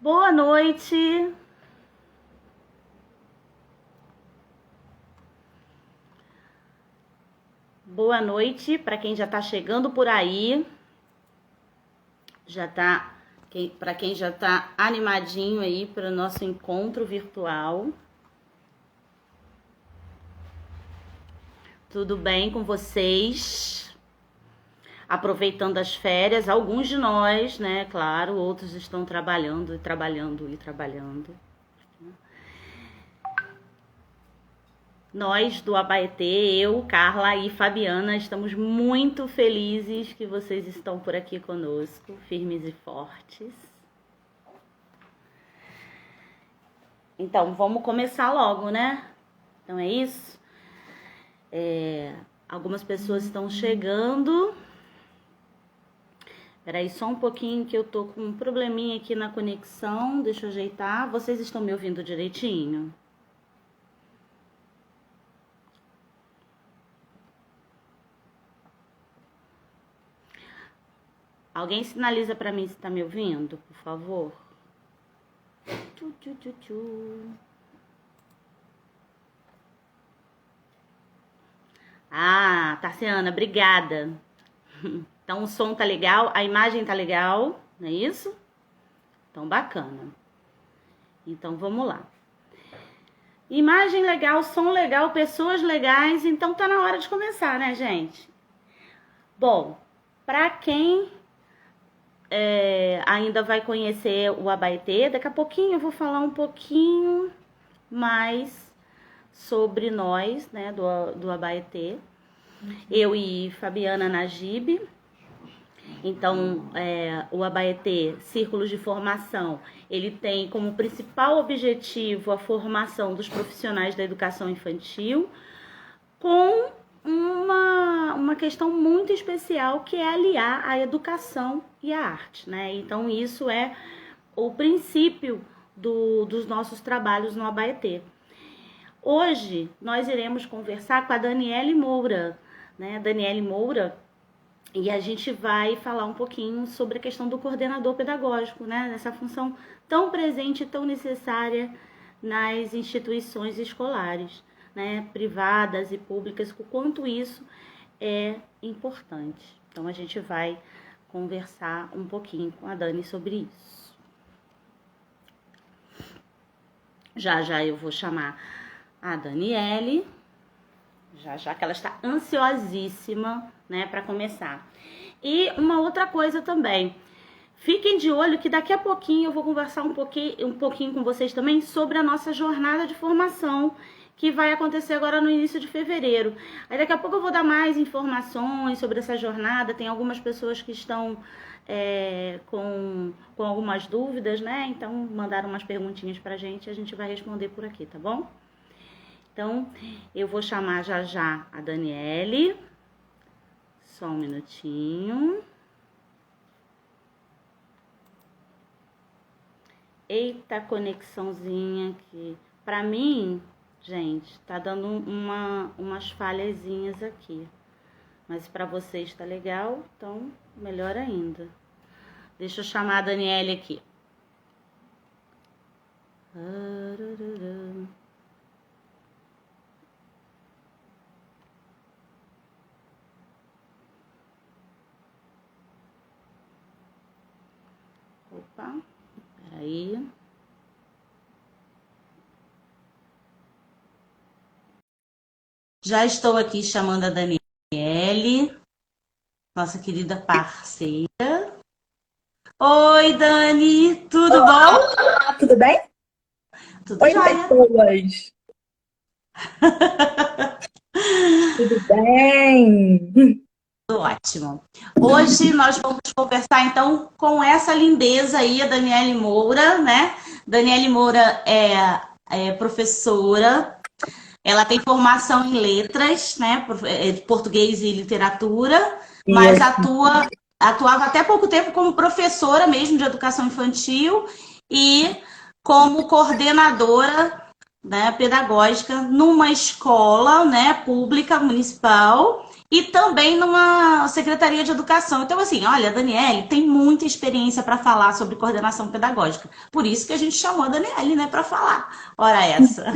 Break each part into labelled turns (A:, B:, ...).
A: Boa noite. Boa noite para quem já está chegando por aí. Para quem já está animadinho aí para o nosso encontro virtual. Tudo bem com vocês? Aproveitando as férias, alguns de nós, né? Claro, outros estão trabalhando e trabalhando e trabalhando. Nós do Abaetê, eu, Carla e Fabiana, estamos muito felizes que vocês estão por aqui conosco, firmes e fortes. Então, vamos começar logo, né? Então é isso. Algumas pessoas estão chegando. Peraí, só um pouquinho que eu tô com um probleminha aqui na conexão. Deixa eu ajeitar. Vocês estão me ouvindo direitinho? Alguém sinaliza para mim se tá me ouvindo, por favor? Tchu, tchu, tchu, tchu. Ah, Tarciana, obrigada. Então o som tá legal, a imagem tá legal, não é isso? Então bacana. Então vamos lá. Imagem legal, som legal, pessoas legais, então tá na hora de começar, né, gente? Bom, para quem ainda vai conhecer o Abaetê, daqui a pouquinho eu vou falar um pouquinho mais sobre nós, né, do Abaetê. Eu e Fabiana Najib. Então, o Abaetê, Círculos de Formação, ele tem como principal objetivo a formação dos profissionais da educação infantil, com uma questão muito especial, que é aliar a educação e a arte, né? Então, isso é o princípio dos nossos trabalhos no Abaetê. Hoje, nós iremos conversar com a Daniele Moura, né? Daniele Moura, e a gente vai falar um pouquinho sobre a questão do coordenador pedagógico, né? Essa função tão presente e tão necessária nas instituições escolares, né? Privadas e públicas, o quanto isso é importante. Então, a gente vai conversar um pouquinho com a Dani sobre isso. Já eu vou chamar a Daniele, já que ela está ansiosíssima, né, para começar. E uma outra coisa também, fiquem de olho que daqui a pouquinho eu vou conversar um pouquinho com vocês também sobre a nossa jornada de formação, que vai acontecer agora no início de fevereiro. Aí daqui a pouco eu vou dar mais informações sobre essa jornada. Tem algumas pessoas que estão com algumas dúvidas, né? Então mandaram umas perguntinhas pra gente, a gente vai responder por aqui, tá bom? Então, eu vou chamar já a Daniele. Só um minutinho. Eita, conexãozinha aqui. Pra mim, gente, tá dando umas falhazinhas aqui. Mas pra vocês tá legal, então melhor ainda. Deixa eu chamar a Daniele aqui. Opa, peraí. Já estou aqui chamando a Daniele, nossa querida parceira. Oi, Dani, tudo bom?
B: Tudo bem?
A: Tudo
B: Oi,
A: jóia.
B: pessoas. Tudo bem?
A: Tudo ótimo. Hoje nós vamos conversar então com essa lindeza aí, a Daniele Moura, né? Daniele Moura é professora, ela tem formação em letras, né? Português e literatura, mas
B: Isso.
A: atuava até pouco tempo como professora mesmo de educação infantil e como coordenadora, né, pedagógica numa escola, né, pública municipal. e também numa Secretaria de Educação. Então, assim, olha, a Daniele tem muita experiência para falar sobre coordenação pedagógica. Por isso que a gente chamou a Daniele, né, para falar. Ora essa.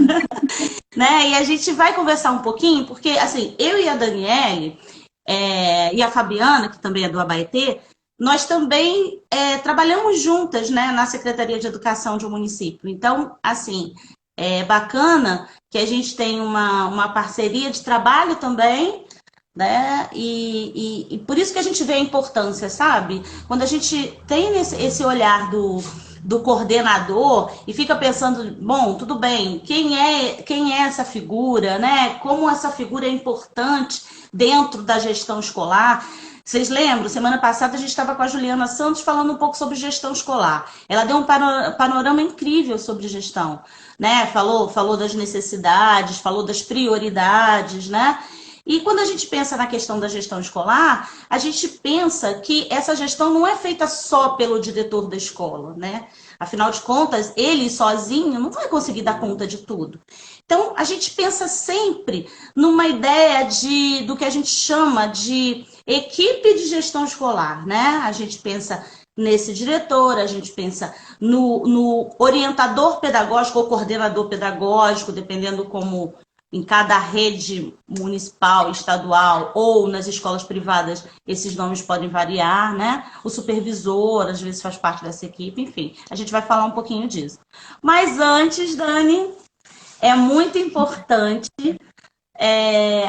A: Né? E a gente vai conversar um pouquinho, porque, assim, eu e a Daniele, e a Fabiana, que também é do Abaetê, nós também trabalhamos juntas, né, na Secretaria de Educação de um município. Então, assim, é bacana que a gente tem uma parceria de trabalho também, né? E por isso que a gente vê a importância, sabe? Quando a gente tem esse olhar do coordenador e fica pensando, bom, tudo bem, quem é essa figura, né? Como essa figura é importante dentro da gestão escolar. Vocês lembram? Semana passada a gente estava com a Juliana Santos falando um pouco sobre gestão escolar. Ela deu um panorama incrível sobre gestão, né? Falou das necessidades, falou das prioridades, né? E quando a gente pensa na questão da gestão escolar, a gente pensa que essa gestão não é feita só pelo diretor da escola, né? Afinal de contas, ele sozinho não vai conseguir dar conta de tudo. Então, a gente pensa sempre numa ideia do que a gente chama de equipe de gestão escolar, né? A gente pensa nesse diretor, a gente pensa no orientador pedagógico ou coordenador pedagógico, dependendo como em cada rede municipal, estadual ou nas escolas privadas, esses nomes podem variar, né? O supervisor, às vezes, faz parte dessa equipe, enfim. A gente vai falar um pouquinho disso. Mas antes, Dani, é muito importante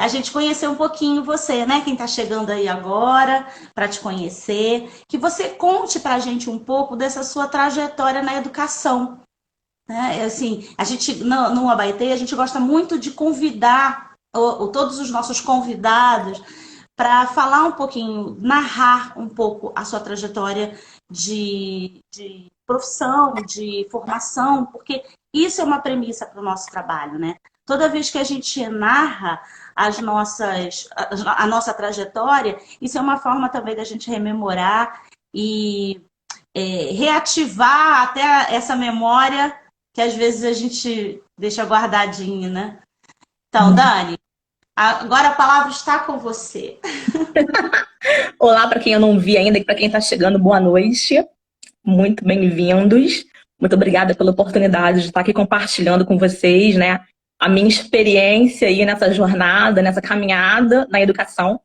A: a gente conhecer um pouquinho você, né? Quem está chegando aí agora para te conhecer, que você conte para a gente um pouco dessa sua trajetória na educação. Né? Assim, a gente, no Abaetê, a gente gosta muito de convidar todos os nossos convidados para falar um pouquinho, narrar um pouco a sua trajetória de profissão, de formação, porque isso é uma premissa para o nosso trabalho, né? Toda vez que a gente narra a nossa trajetória, isso é uma forma também da gente rememorar e reativar até essa memória que às vezes a gente deixa guardadinho, né? Então, Dani, agora a palavra está com você.
B: Olá para quem eu não vi ainda e para quem está chegando, boa noite. Muito bem-vindos. Muito obrigada pela oportunidade de estar aqui compartilhando com vocês, né, a minha experiência aí nessa jornada, nessa caminhada na educação.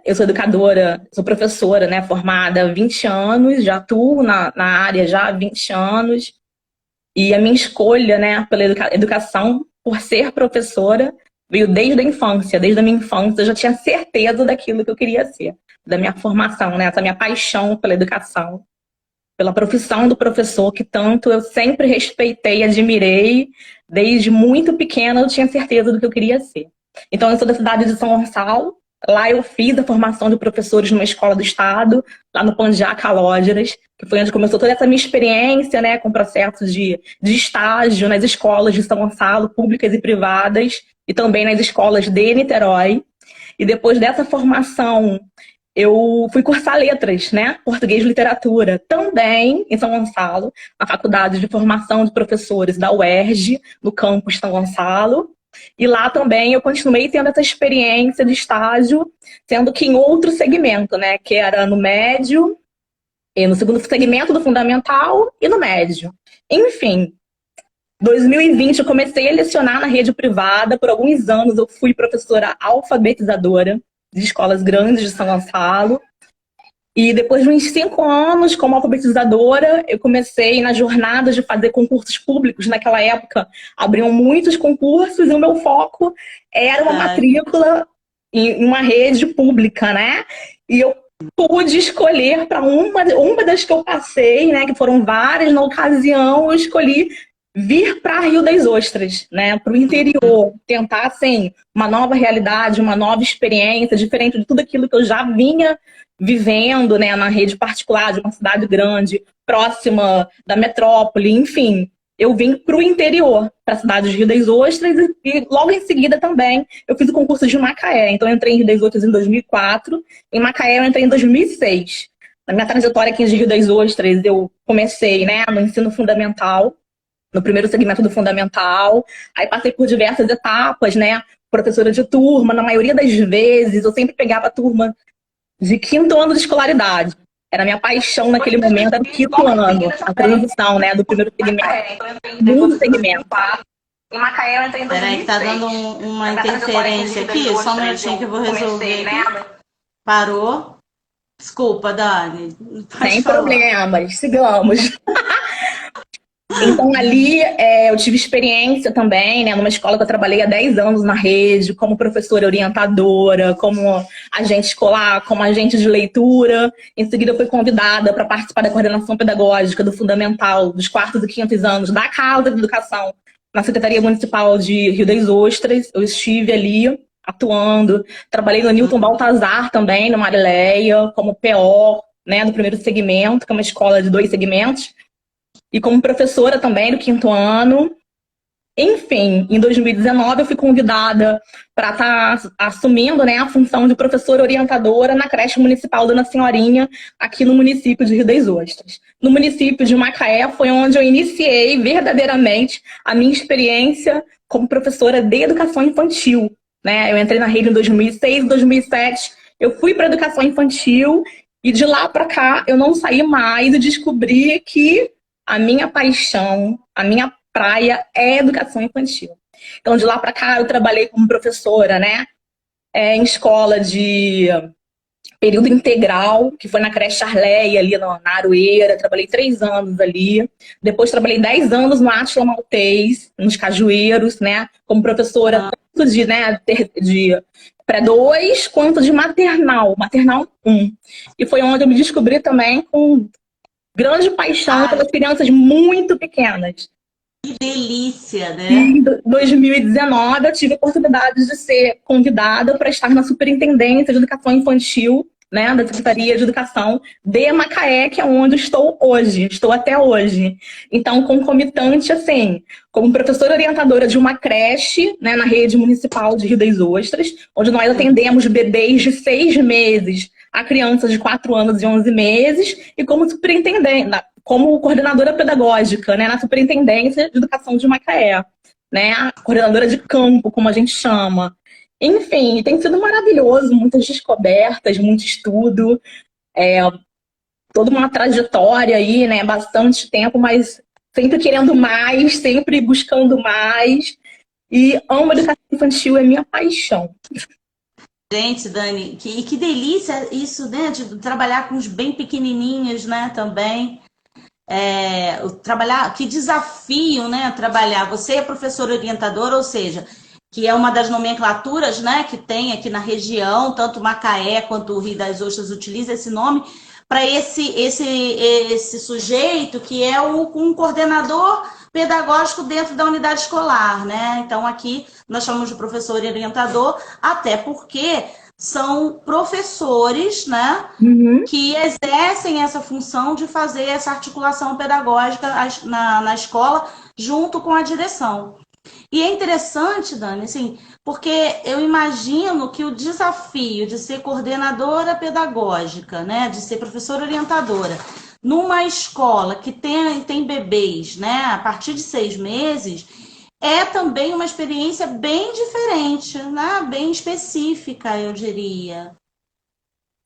B: Eu sou educadora, sou professora, né, formada há 20 anos, já atuo na área já há 20 anos. E a minha escolha, né, pela educação, por ser professora, veio desde a infância. Desde a minha infância eu já tinha certeza daquilo que eu queria ser, da minha formação, né, essa minha paixão pela educação, pela profissão do professor, que tanto eu sempre respeitei e admirei. Desde muito pequena eu tinha certeza do que eu queria ser. Então eu sou da cidade de São Gonçalo. Lá eu fiz a formação de professores numa escola do estado, lá no Pandiá Calógeras, que foi onde começou toda essa minha experiência, né, com processos de estágio nas escolas de São Gonçalo, públicas e privadas, e também nas escolas de Niterói. E depois dessa formação, eu fui cursar letras, né, português e literatura, também em São Gonçalo, na Faculdade de Formação de Professores da UERJ, no campus São Gonçalo. E lá também eu continuei tendo essa experiência de estágio, sendo que em outro segmento, né, que era no médio, e no segundo segmento do fundamental e no médio. Enfim, 2020 eu comecei a lecionar na rede privada. Por alguns anos eu fui professora alfabetizadora de escolas grandes de São Gonçalo. E depois de uns 5 anos como alfabetizadora, eu comecei na jornada de fazer concursos públicos. Naquela época, abriam muitos concursos e o meu foco era uma matrícula em uma rede pública, né? E eu pude escolher para uma das que eu passei, né? Que foram várias na ocasião, eu escolhi vir para Rio das Ostras, né? Para o interior, tentar, assim, uma nova realidade, uma nova experiência, diferente de tudo aquilo que eu já vinha vivendo, né, na rede particular de uma cidade grande, próxima da metrópole, enfim. Eu vim para o interior, para a cidade de Rio das Ostras, e logo em seguida também eu fiz o concurso de Macaé. Então eu entrei em Rio das Ostras em 2004, em Macaé eu entrei em 2006. Na minha trajetória aqui de Rio das Ostras, eu comecei, né, no ensino fundamental, no primeiro segmento do fundamental, aí passei por diversas etapas, né? professora de turma. Na maioria das vezes, eu sempre pegava a turma de 5º ano de escolaridade. Era a minha paixão naquele momento, era o 5º ano, a transição, né, do primeiro segmento para o segundo segmento.
C: Em Macaé eu entrei em 2006.
A: Peraí, que tá dando uma interferência aqui, só um minutinho que eu vou resolver aqui. Parou. Desculpa, Dani.
B: Sem problemas, sigamos. Então, ali eu tive experiência também, né, numa escola que eu trabalhei há 10 anos na rede, como professora orientadora, como agente escolar, como agente de leitura. Em seguida, eu fui convidada para participar da coordenação pedagógica do Fundamental, dos 4º e 5º anos, da Casa de Educação, na Secretaria Municipal de Rio das Ostras. Eu estive ali atuando. Trabalhei no Newton Baltazar também, no Marileia, como PO, né, do primeiro segmento, que é uma escola de 2 segmentos. E como professora também do 5º ano. Enfim, em 2019 eu fui convidada para estar assumindo, né, a função de professora orientadora na creche municipal Dona Senhorinha, aqui no município de Rio das Ostras. No município de Macaé foi onde eu iniciei verdadeiramente a minha experiência como professora de educação infantil, né? Eu entrei na rede em 2006, 2007, eu fui para educação infantil e de lá para cá eu não saí mais e descobri que a minha paixão, a minha praia é educação infantil. Então, de lá para cá, eu trabalhei como professora, né? Em escola de período integral, que foi na creche Arleia, ali na Aroeira. Trabalhei 3 anos ali. Depois, trabalhei 10 anos no Átila Maltês, nos Cajueiros, né? Como professora tanto de pré-2 quanto de maternal 1. E foi onde eu me descobri também com grande paixão pelas crianças muito pequenas.
A: Que delícia, né?
B: Em 2019, eu tive a oportunidade de ser convidada para estar na Superintendência de Educação Infantil, né, da Secretaria de Educação de Macaé, que é onde estou hoje, estou até hoje. Então, concomitante, assim, como professora orientadora de uma creche, né, na rede municipal de Rio das Ostras, onde nós atendemos bebês de 6 meses a crianças de 4 anos e 11 meses, e como superintendente, como coordenadora pedagógica, né, na Superintendência de Educação de Macaé, né, a coordenadora de campo, como a gente chama. Enfim, tem sido maravilhoso, muitas descobertas, muito estudo, toda uma trajetória aí, né, bastante tempo, mas sempre querendo mais, sempre buscando mais, e amo a educação infantil, é minha paixão.
A: Gente, Dani, que delícia isso, né? De trabalhar com os bem pequenininhos, né? Também. Trabalhar, que desafio, né? Trabalhar. Você é professora orientadora, ou seja, que é uma das nomenclaturas, né? Que tem aqui na região, tanto Macaé quanto o Rio das Ostras utiliza esse nome para esse sujeito que é um coordenador pedagógico dentro da unidade escolar, né? Então aqui nós chamamos de professor e orientador, até porque são professores, né, que exercem essa função de fazer essa articulação pedagógica na escola junto com a direção. E é interessante, Dani, assim, porque eu imagino que o desafio de ser coordenadora pedagógica, né, de ser professora orientadora, numa escola que tem bebês, né, a partir de 6 meses, é também uma experiência bem diferente, né, bem específica, eu diria.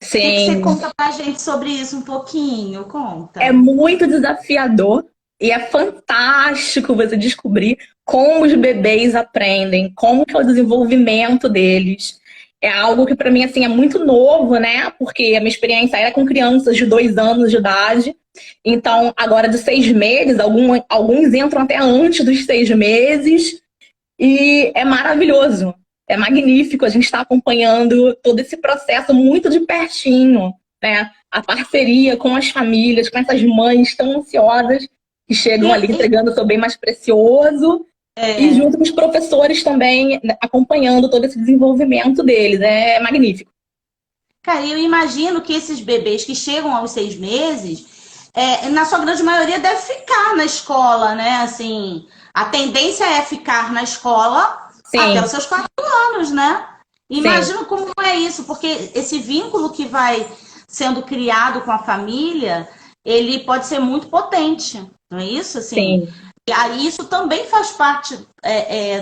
B: Sim.
A: O que você conta pra gente sobre isso um pouquinho? Conta.
B: É muito desafiador e é fantástico você descobrir como os bebês aprendem, como que é o desenvolvimento deles. É algo que para mim assim é muito novo, né? Porque a minha experiência era com crianças de 2 anos de idade. Então, agora de 6 meses, alguns entram até antes dos 6 meses. E é maravilhoso, é magnífico. A gente está acompanhando todo esse processo muito de pertinho, né? A parceria com as famílias, com essas mães tão ansiosas que chegam ali entregando o seu bem mais precioso. E junto com os professores também, acompanhando todo esse desenvolvimento deles. É magnífico.
A: Cara, eu imagino que esses bebês que chegam aos 6 meses, na sua grande maioria, deve ficar na escola, né? Assim, a tendência é ficar na escola até os seus 4 anos, né? Imagino como é isso, porque esse vínculo que vai sendo criado com a família, ele pode ser muito potente, não é isso? Assim, aí isso também faz parte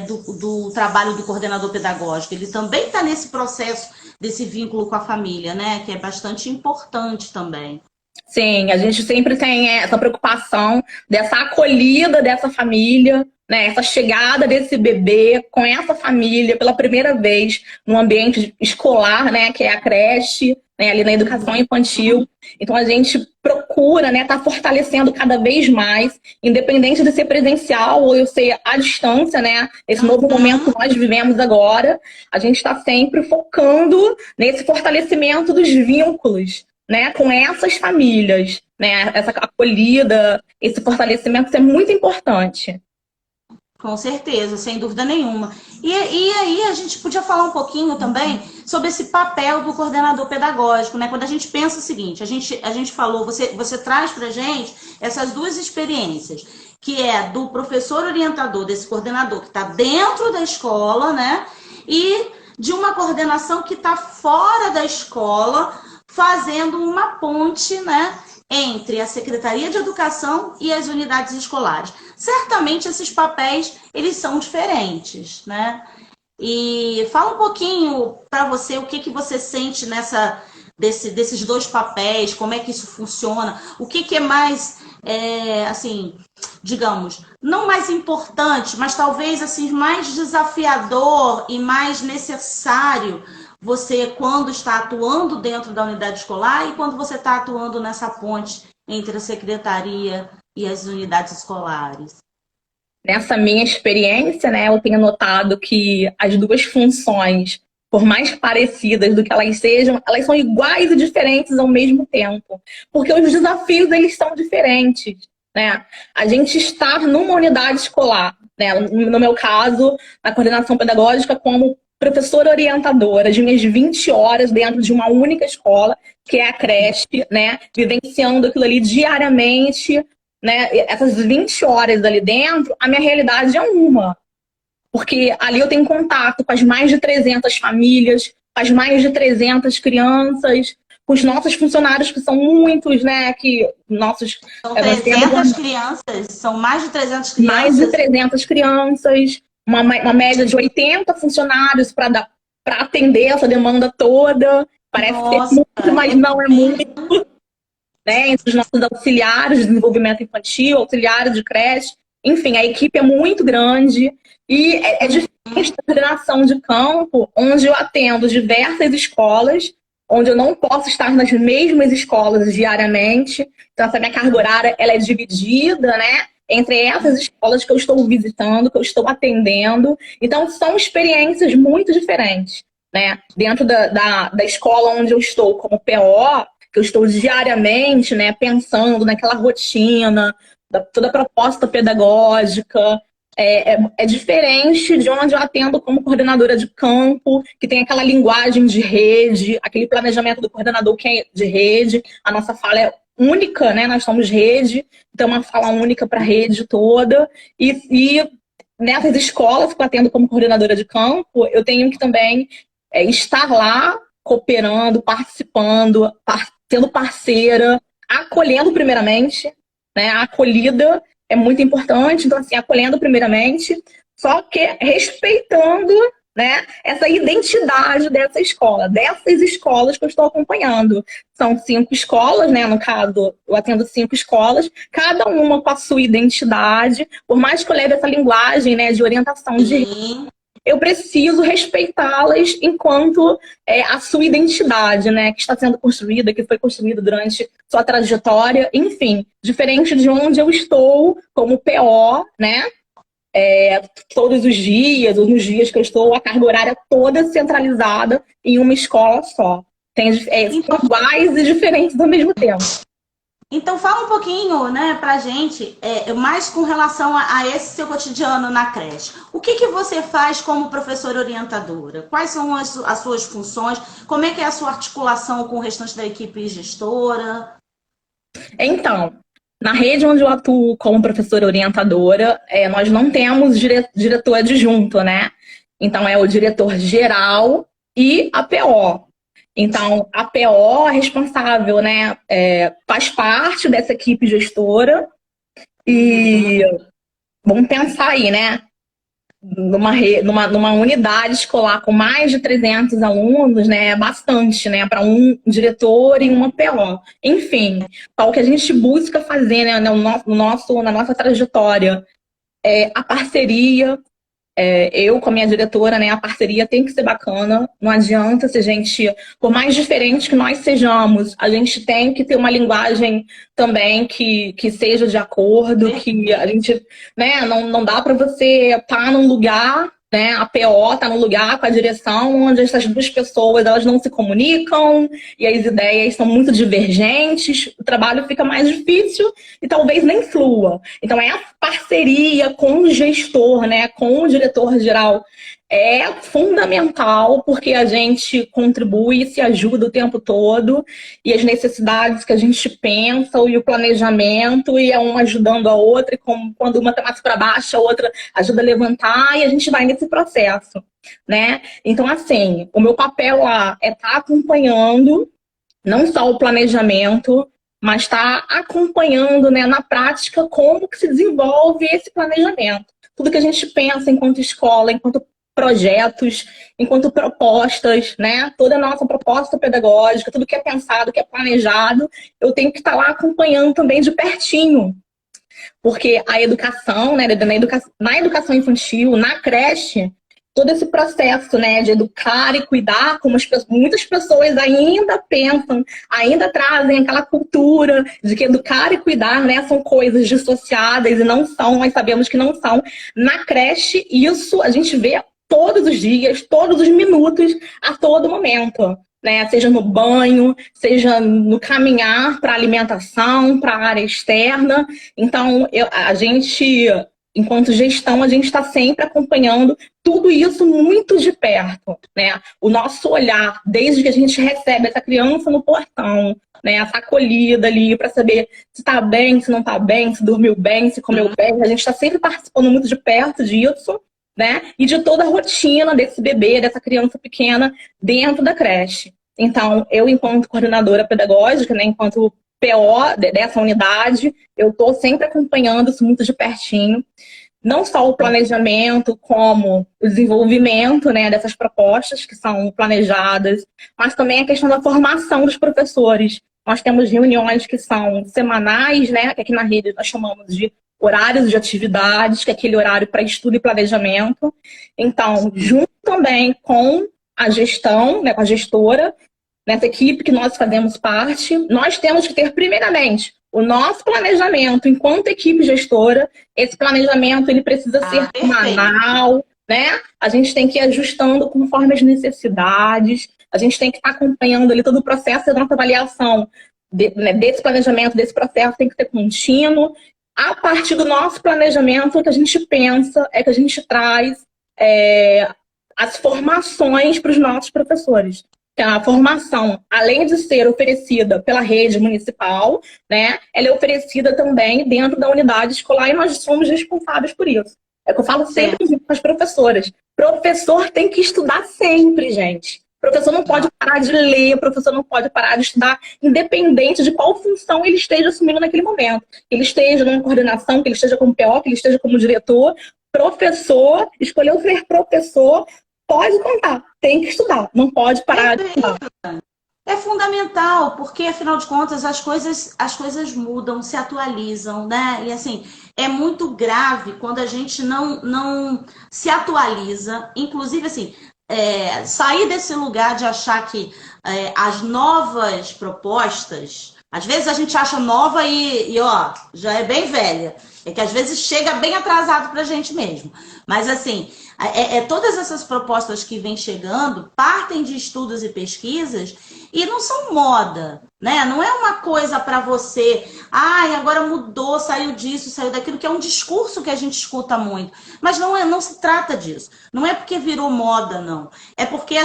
A: do trabalho do coordenador pedagógico. Ele também está nesse processo desse vínculo com a família, né? Que é bastante importante também.
B: Sim, a gente sempre tem essa preocupação dessa acolhida dessa família, né? Essa chegada desse bebê com essa família pela primeira vez no ambiente escolar, né? Que é a creche, né? Ali na educação infantil. Então a gente procura, né? Tá fortalecendo cada vez mais, independente de ser presencial ou eu ser à distância, né? Esse novo momento que nós vivemos agora, a gente está sempre focando nesse fortalecimento dos vínculos, né, com essas famílias, né, essa acolhida, esse fortalecimento, isso é muito importante.
A: Com certeza, sem dúvida nenhuma. E aí a gente podia falar um pouquinho também sobre esse papel do coordenador pedagógico, né? Quando a gente pensa o seguinte, a gente falou, você traz para a gente essas duas experiências, que é do professor orientador, desse coordenador que está dentro da escola, né? E de uma coordenação que está fora da escola, fazendo uma ponte, né, entre a Secretaria de Educação e as unidades escolares. Certamente esses papéis, eles são diferentes, né? E fala um pouquinho para você o que você sente desses dois papéis, como é que isso funciona, o que é mais, assim, digamos, não mais importante, mas talvez assim mais desafiador e mais necessário você quando está atuando dentro da unidade escolar e quando você está atuando nessa ponte entre a secretaria e as unidades escolares.
B: Nessa minha experiência, né, eu tenho notado que as duas funções, por mais parecidas do que elas sejam, elas são iguais e diferentes ao mesmo tempo. Porque os desafios, eles são diferentes, né? A gente estar numa unidade escolar, né, no meu caso, na coordenação pedagógica, como professora orientadora de minhas 20 horas dentro de uma única escola, que é a creche, né? Vivenciando aquilo ali diariamente, né? Essas 20 horas ali dentro, a minha realidade é uma. Porque ali eu tenho contato com as mais de 300 famílias, com as mais de 300 crianças, com os nossos funcionários, que são muitos, né? Que nossos,
A: são 300 crianças? São mais de 300 crianças?
B: Mais de 300 crianças. Uma média de 80 funcionários para atender essa demanda toda. Parece ser muito, mas não é muito. Né? Entre os nossos auxiliares de desenvolvimento infantil, auxiliares de creche. Enfim, a equipe é muito grande. E é diferente da coordenação de campo, onde eu atendo diversas escolas, onde eu não posso estar nas mesmas escolas diariamente. Então, essa minha carga horária ela é dividida, né? Entre essas escolas que eu estou visitando, que eu estou atendendo. Então, são experiências muito diferentes, né? Dentro da escola onde eu estou como PO, que eu estou diariamente, né, pensando naquela rotina, toda a proposta pedagógica, é diferente de onde eu atendo como coordenadora de campo, que tem aquela linguagem de rede, aquele planejamento do coordenador que é de rede. A nossa fala é única, né? Nós somos rede, então uma fala única para a rede toda. E nessas escolas que eu atendo como coordenadora de campo, eu tenho que também estar lá cooperando, participando, sendo parceira, acolhendo primeiramente, né? A acolhida é muito importante, então assim, acolhendo primeiramente, só que respeitando, né, essa identidade dessa escola, dessas escolas que eu estou acompanhando. São 5 escolas, né? No caso, eu atendo 5 escolas, cada uma com a sua identidade, por mais que eu leve essa linguagem, né, de orientação de eu preciso respeitá-las enquanto a sua identidade, né, que está sendo construída, que foi construída durante sua trajetória, enfim, diferente de onde eu estou como PO, né, todos os dias, ou nos dias que eu estou, a carga horária toda centralizada em uma escola só. São iguais e diferentes ao mesmo tempo.
A: Então fala um pouquinho, né, pra gente, mais com relação a esse seu cotidiano na creche. O que você faz como professora orientadora? Quais são as suas funções? Como é que é a sua articulação com o restante da equipe gestora?
B: Então, na rede onde eu atuo como professora orientadora, nós não temos diretor adjunto, né? Então, é o diretor geral e a PO. Então, a PO é responsável, né? Faz parte dessa equipe gestora e vamos pensar aí, né? Numa unidade escolar com mais de 300 alunos, né, é bastante, né, para um diretor e uma PO. Enfim, o que a gente busca fazer, né, na nossa trajetória é a parceria. Eu com a minha diretora, né, a parceria tem que ser bacana. Não adianta se a gente, por mais diferentes que nós sejamos, a gente tem que ter uma linguagem também que seja de acordo, que a gente, né, não dá para você estar num lugar, né, a PO tá num lugar com a direção onde essas duas pessoas elas não se comunicam e as ideias são muito divergentes, o trabalho fica mais difícil e talvez nem flua. Então é a parceria com o gestor, né, com o diretor-geral é fundamental, porque a gente contribui e se ajuda o tempo todo, e as necessidades que a gente pensa, e o planejamento, e é uma ajudando a outra, e quando uma está mais para baixo, a outra ajuda a levantar, e a gente vai nesse processo, né? Então, assim, o meu papel lá é estar acompanhando não só o planejamento, mas está acompanhando, né, na prática como que se desenvolve esse planejamento. Tudo que a gente pensa enquanto escola, enquanto projetos, enquanto propostas, né? Toda a nossa proposta pedagógica, tudo que é pensado, que é planejado, eu tenho que estar lá acompanhando também de pertinho. Porque a educação, né, na educação infantil, na creche, todo esse processo, né, de educar e cuidar, como muitas pessoas ainda pensam, ainda trazem aquela cultura de que educar e cuidar, né, são coisas dissociadas e não são, nós sabemos que não são. Na creche, isso a gente vê todos os dias, todos os minutos, a todo momento. Né? Seja no banho, seja no caminhar para alimentação, para a área externa. Então, a gente, enquanto gestão, a gente está sempre acompanhando tudo isso muito de perto, né? O nosso olhar, desde que a gente recebe essa criança no portão, né? Essa acolhida ali para saber se está bem, se não está bem, se dormiu bem, se comeu bem. A gente está sempre participando muito de perto disso, né? E de toda a rotina desse bebê, dessa criança pequena dentro da creche. Então, eu, enquanto coordenadora pedagógica, né, enquanto PO dessa unidade, eu estou sempre acompanhando isso muito de pertinho. Não só o planejamento, como o desenvolvimento, né, dessas propostas que são planejadas, mas também a questão da formação dos professores. Nós temos reuniões que são semanais, né, que aqui na rede nós chamamos de horários de atividades, que é aquele horário para estudo e planejamento. Então, junto também com a gestão, né, com a gestora, nessa equipe que nós fazemos parte, nós temos que ter, primeiramente, o nosso planejamento enquanto equipe gestora. Esse planejamento ele precisa ser semanal, né? A gente tem que ir ajustando conforme as necessidades, a gente tem que estar acompanhando ali todo o processo da nossa avaliação desse planejamento, desse processo, tem que ser contínuo. A partir do nosso planejamento, o que a gente pensa é que a gente traz as formações para os nossos professores. Então, a formação, além de ser oferecida pela rede municipal, né, ela é oferecida também dentro da unidade escolar e nós somos responsáveis por isso. É o que eu falo sempre com as professoras. Professor tem que estudar sempre, gente. Professor não pode parar de ler, professor não pode parar de estudar, independente de qual função ele esteja assumindo naquele momento. Que ele esteja numa coordenação, que ele esteja como PO, que ele esteja como diretor. Professor, escolheu ser professor, pode contar, tem que estudar, não pode parar de estudar.
D: É fundamental, porque afinal de contas as coisas mudam, se atualizam, né? E assim, é muito grave quando a gente não se atualiza, inclusive assim, sair desse lugar de achar que as novas propostas, às vezes a gente acha nova e ó, já é bem velha. É que às vezes chega bem atrasado pra gente mesmo. Mas assim, todas essas propostas que vêm chegando partem de estudos e pesquisas e não são moda, né? Não é uma coisa para você, agora mudou, saiu disso, saiu daquilo, que é um discurso que a gente escuta muito. Mas não se trata disso. Não é porque virou moda, não. É porque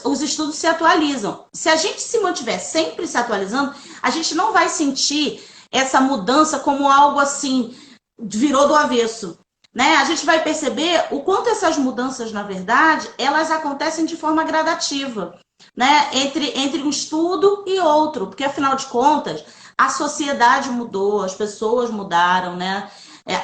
D: os estudos se atualizam. Se a gente se mantiver sempre se atualizando, a gente não vai sentir essa mudança como algo assim, virou do avesso. Né? A gente vai perceber o quanto essas mudanças, na verdade, elas acontecem de forma gradativa, né? Entre um estudo e outro, porque afinal de contas, a sociedade mudou, as pessoas mudaram, né?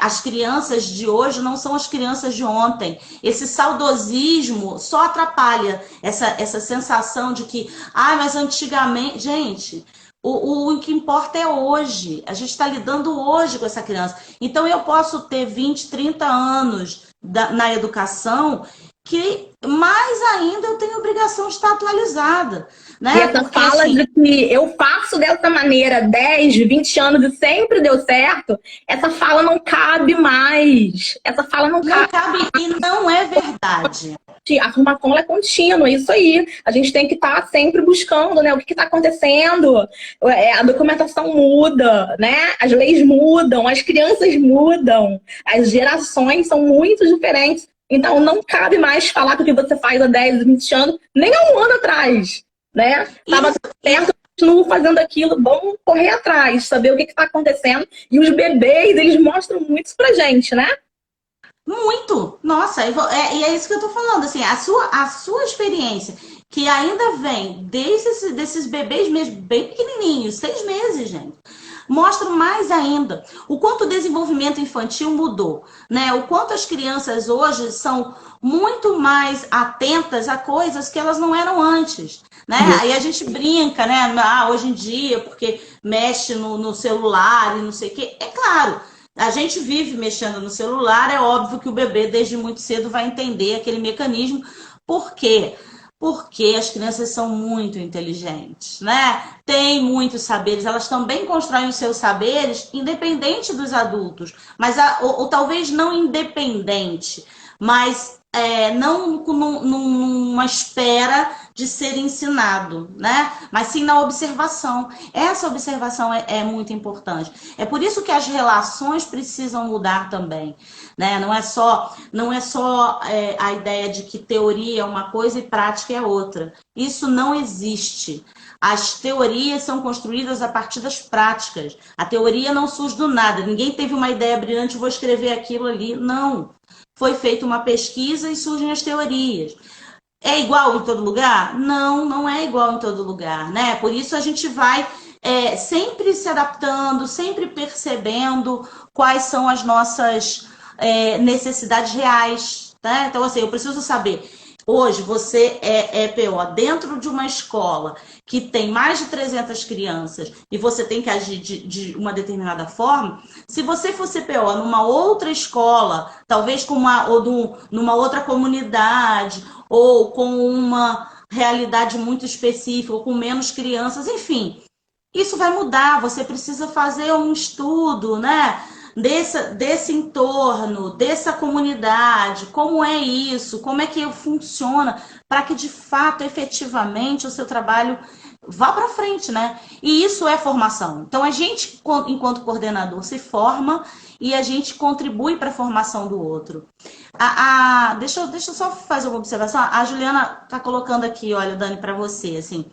D: As crianças de hoje não são as crianças de ontem. Esse saudosismo só atrapalha essa sensação de que, mas antigamente... Gente, o que importa é hoje. A gente está lidando hoje com essa criança. Então, eu posso ter 20, 30 anos na educação, que mais ainda eu tenho obrigação de estar atualizada. Né?
B: E essa fala assim, de que eu faço dessa maneira 10, 20 anos e sempre deu certo, essa fala não cabe mais. Essa fala não cabe.
D: E não é verdade.
B: A formação é contínua, isso aí. A gente tem que estar sempre buscando, né, o que está acontecendo. A documentação muda, né? As leis mudam, as crianças mudam, as gerações são muito diferentes. Então não cabe mais falar que o que você faz há 10, 20 anos, nem há um ano atrás. Né? Estava certo, continuo fazendo aquilo, vamos correr atrás, saber o que está acontecendo. E os bebês, eles mostram muito isso pra gente, né?
D: Muito! Nossa, e é isso que eu tô falando, assim, a sua experiência, que ainda vem desses bebês mesmo, bem pequenininhos, 6 meses, gente, mostra mais ainda o quanto o desenvolvimento infantil mudou, né? O quanto as crianças hoje são muito mais atentas a coisas que elas não eram antes, né? Aí a gente brinca, né? Hoje em dia, porque mexe no celular e não sei o quê. É claro, a gente vive mexendo no celular, é óbvio que o bebê desde muito cedo vai entender aquele mecanismo. Por quê? Porque as crianças são muito inteligentes, né? Têm muitos saberes, elas também constroem os seus saberes independente dos adultos, mas ou talvez não independente, mas não numa espera de ser ensinado, né? Mas sim na observação. Essa observação é muito importante. É por isso que as relações precisam mudar também, né? Não é só a ideia de que teoria é uma coisa e prática é outra. Isso não existe. As teorias são construídas a partir das práticas. A teoria não surge do nada. Ninguém teve uma ideia brilhante, vou escrever aquilo ali. Não. Foi feita uma pesquisa e surgem as teorias. É igual em todo lugar? Não, não é igual em todo lugar, né? Por isso a gente vai sempre se adaptando, sempre percebendo quais são as nossas necessidades reais, né? Então, assim, eu preciso saber, hoje você é PO dentro de uma escola que tem mais de 300 crianças e você tem que agir de uma determinada forma. Se você fosse PO numa outra escola, talvez numa outra comunidade, ou com uma realidade muito específica, ou com menos crianças, enfim, isso vai mudar. Você precisa fazer um estudo, né? Desse entorno, dessa comunidade, como é isso, como é que funciona, para que de fato, efetivamente, o seu trabalho vá para frente, né? E isso é formação. Então, a gente, enquanto coordenador, se forma e a gente contribui para a formação do outro. Deixa eu só fazer uma observação. A Juliana está colocando aqui, olha, Dani, para você, assim,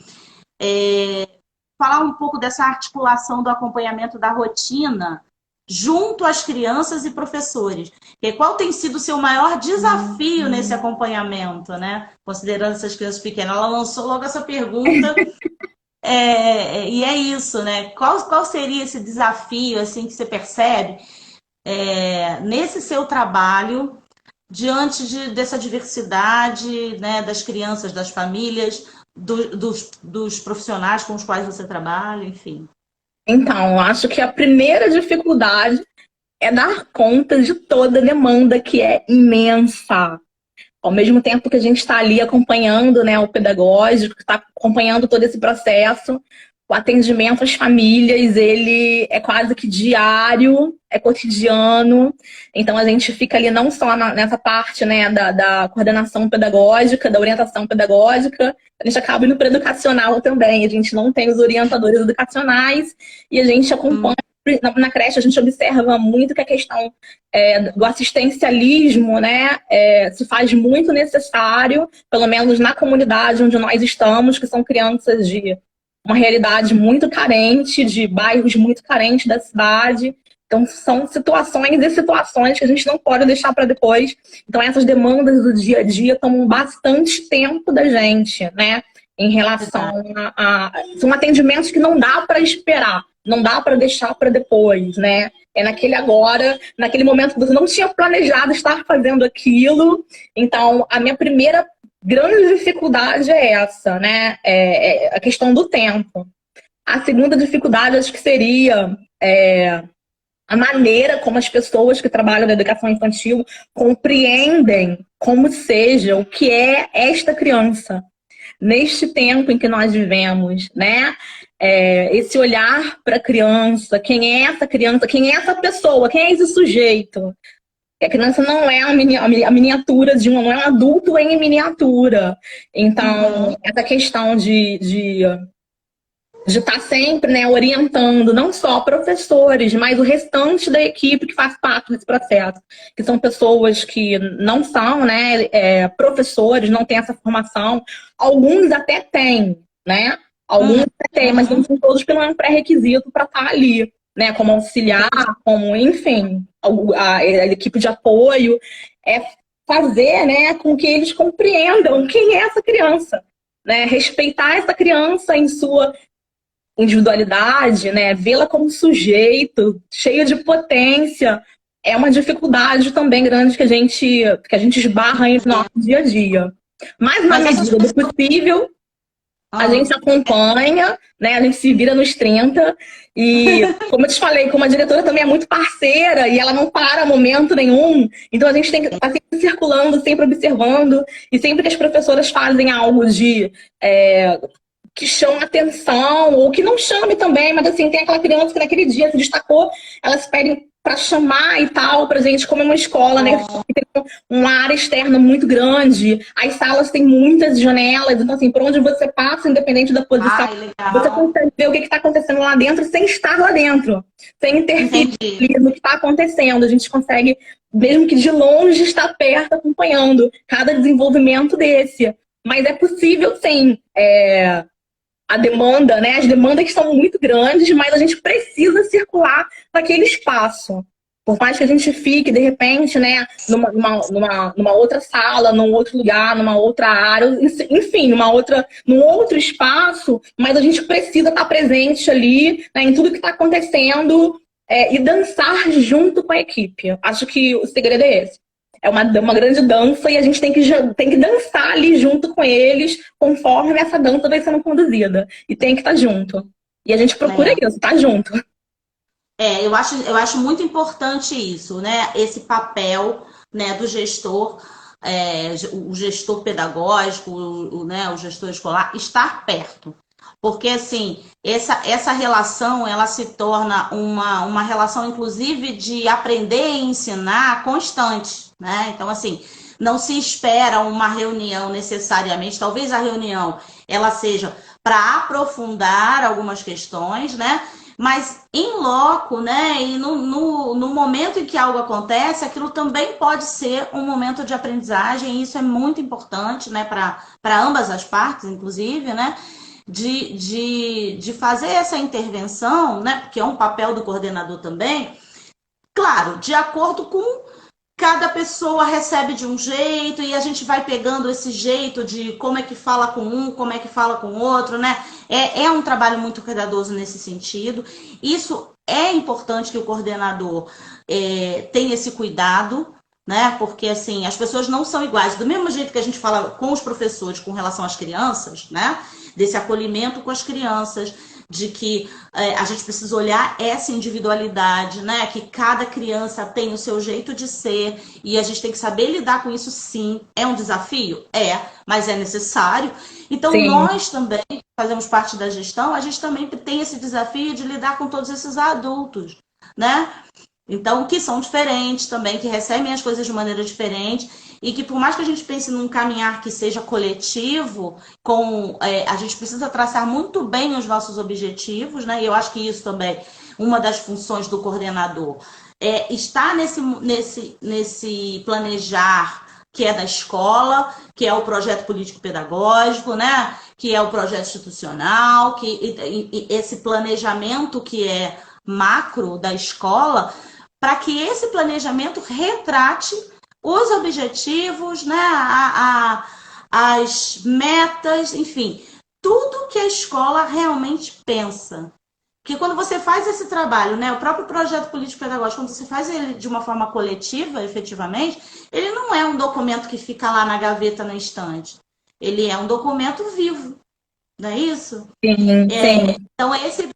D: falar um pouco dessa articulação do acompanhamento da rotina junto às crianças e professores. E qual tem sido o seu maior desafio nesse acompanhamento, né? Considerando essas crianças pequenas. Ela lançou logo essa pergunta. E é isso, né? Qual seria esse desafio, assim, que você percebe nesse seu trabalho diante dessa diversidade, né, das crianças, das famílias, dos profissionais com os quais você trabalha, enfim?
B: Então, acho que a primeira dificuldade é dar conta de toda a demanda, que é imensa. Ao mesmo tempo que a gente está ali acompanhando, né, o pedagógico, está acompanhando todo esse processo, o atendimento às famílias, ele é quase que diário, é cotidiano. Então, a gente fica ali não só nessa parte, né, da coordenação pedagógica, da orientação pedagógica, a gente acaba indo para o educacional também. A gente não tem os orientadores educacionais e a gente acompanha. Na creche, a gente observa muito que a questão do assistencialismo, né, se faz muito necessário, pelo menos na comunidade onde nós estamos, que são crianças de uma realidade muito carente, de bairros muito carentes da cidade. Então, são situações e situações que a gente não pode deixar para depois. Então, essas demandas do dia a dia tomam bastante tempo da gente, né? Em relação são atendimentos que não dá para esperar. não dá para deixar para depois, né? É naquele agora, naquele momento que você não tinha planejado estar fazendo aquilo. Então, a minha primeira grande dificuldade é essa, né? É a questão do tempo. A segunda dificuldade, acho que seria a maneira como as pessoas que trabalham na educação infantil compreendem como seja, o que é esta criança. Neste tempo em que nós vivemos, né? Esse olhar para a criança, quem é essa criança, quem é essa pessoa, quem é esse sujeito. A criança não é a miniatura não é um adulto em miniatura. Então, essa questão de estar sempre, né, orientando não só professores, mas o restante da equipe que faz parte desse processo, que são pessoas que não são, né, professores, não têm essa formação. Alguns até têm, né? Alguns até têm, mas não são todos, porque não é um pré-requisito para estar ali, né? Como auxiliar, como, enfim, a equipe de apoio. É fazer, né, com que eles compreendam quem é essa criança, né? Respeitar essa criança em sua individualidade, né? Vê-la como sujeito, cheio de potência, é uma dificuldade também grande que a gente esbarra em nosso dia a dia. Mas na medida do possível, a gente acompanha, né? A gente se vira nos 30. E, como eu te falei, como a diretora também é muito parceira e ela não para a momento nenhum, então a gente tem que estar sempre circulando, sempre observando, e sempre que as professoras fazem algo que chama atenção, ou que não chame também, mas assim, tem aquela criança que naquele dia se destacou, elas pedem para chamar e tal, pra gente, como é uma escola, né, que tem uma área externa muito grande, as salas têm muitas janelas, então assim, por onde você passa, independente da posição, você consegue ver o que está acontecendo lá dentro sem estar lá dentro, sem interferir no que está acontecendo. A gente consegue, mesmo que de longe, estar perto, acompanhando cada desenvolvimento desse. Mas é possível, sim, a demanda, né? As demandas são muito grandes, mas a gente precisa circular naquele espaço. Por mais que a gente fique, de repente, né, numa outra sala, num outro lugar, numa outra área, enfim, num outro espaço, mas a gente precisa estar presente ali, né, em tudo que está acontecendo, e dançar junto com a equipe. Acho que o segredo é esse. É uma grande dança e a gente tem que dançar ali junto com eles conforme essa dança vai sendo conduzida. E tem que estar junto. E a gente procura isso, estar junto.
D: Eu acho muito importante isso, né? Esse papel, né, do gestor, o gestor pedagógico, o gestor escolar, estar perto. Porque, assim, essa relação, ela se torna uma relação, inclusive, de aprender e ensinar constante, né? Então, assim, não se espera uma reunião necessariamente. Talvez a reunião, ela seja para aprofundar algumas questões, né? Mas em loco, né? E no momento em que algo acontece, aquilo também pode ser um momento de aprendizagem. E isso é muito importante, né? Para ambas as partes, inclusive, né? De fazer essa intervenção, né? Porque é um papel do coordenador também, claro, de acordo com cada pessoa recebe de um jeito e a gente vai pegando esse jeito de como é que fala com um, como é que fala com o outro, né? É um trabalho muito cuidadoso nesse sentido. Isso é importante que o coordenador tenha esse cuidado, né? Porque, assim, as pessoas não são iguais. Do mesmo jeito que a gente fala com os professores com relação às crianças, né? Desse acolhimento com as crianças, de que a gente precisa olhar essa individualidade, né? Que cada criança tem o seu jeito de ser e a gente tem que saber lidar com isso, sim. É um desafio? Mas é necessário. Então, sim, nós também, que fazemos parte da gestão, a gente também tem esse desafio de lidar com todos esses adultos, né? Então, que são diferentes também, que recebem as coisas de maneira diferente e que, por mais que a gente pense num caminhar que seja coletivo, a gente precisa traçar muito bem os nossos objetivos, né? E eu acho que isso também, uma das funções do coordenador, é estar nesse planejar que é da escola, que é o projeto político-pedagógico, né? Que é o projeto institucional, e esse planejamento que é macro da escola, para que esse planejamento retrate os objetivos, né, as metas, enfim, tudo que a escola realmente pensa. Porque quando você faz esse trabalho, né, o próprio projeto político-pedagógico, quando você faz ele de uma forma coletiva, efetivamente, ele não é um documento que fica lá na gaveta na estante. Ele é um documento vivo, não é isso?
B: Sim, sim.
D: Então, esse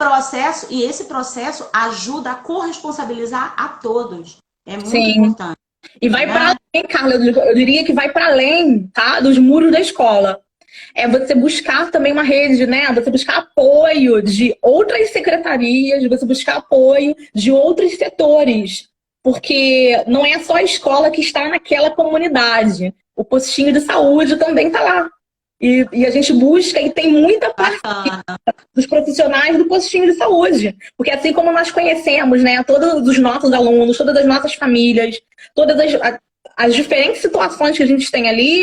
D: processo ajuda a corresponsabilizar a todos. É muito
B: Sim.
D: importante.
B: E vai para além, Carla, eu diria que vai para além, tá, dos muros da escola. É você buscar também uma rede, né? Você buscar apoio de outras secretarias, você buscar apoio de outros setores. Porque não é só a escola que está naquela comunidade. O postinho de saúde também está lá. E a gente busca e tem muita parceria dos profissionais do postinho de saúde. Porque assim como nós conhecemos, né, todos os nossos alunos, todas as nossas famílias, todas as diferentes situações que a gente tem ali,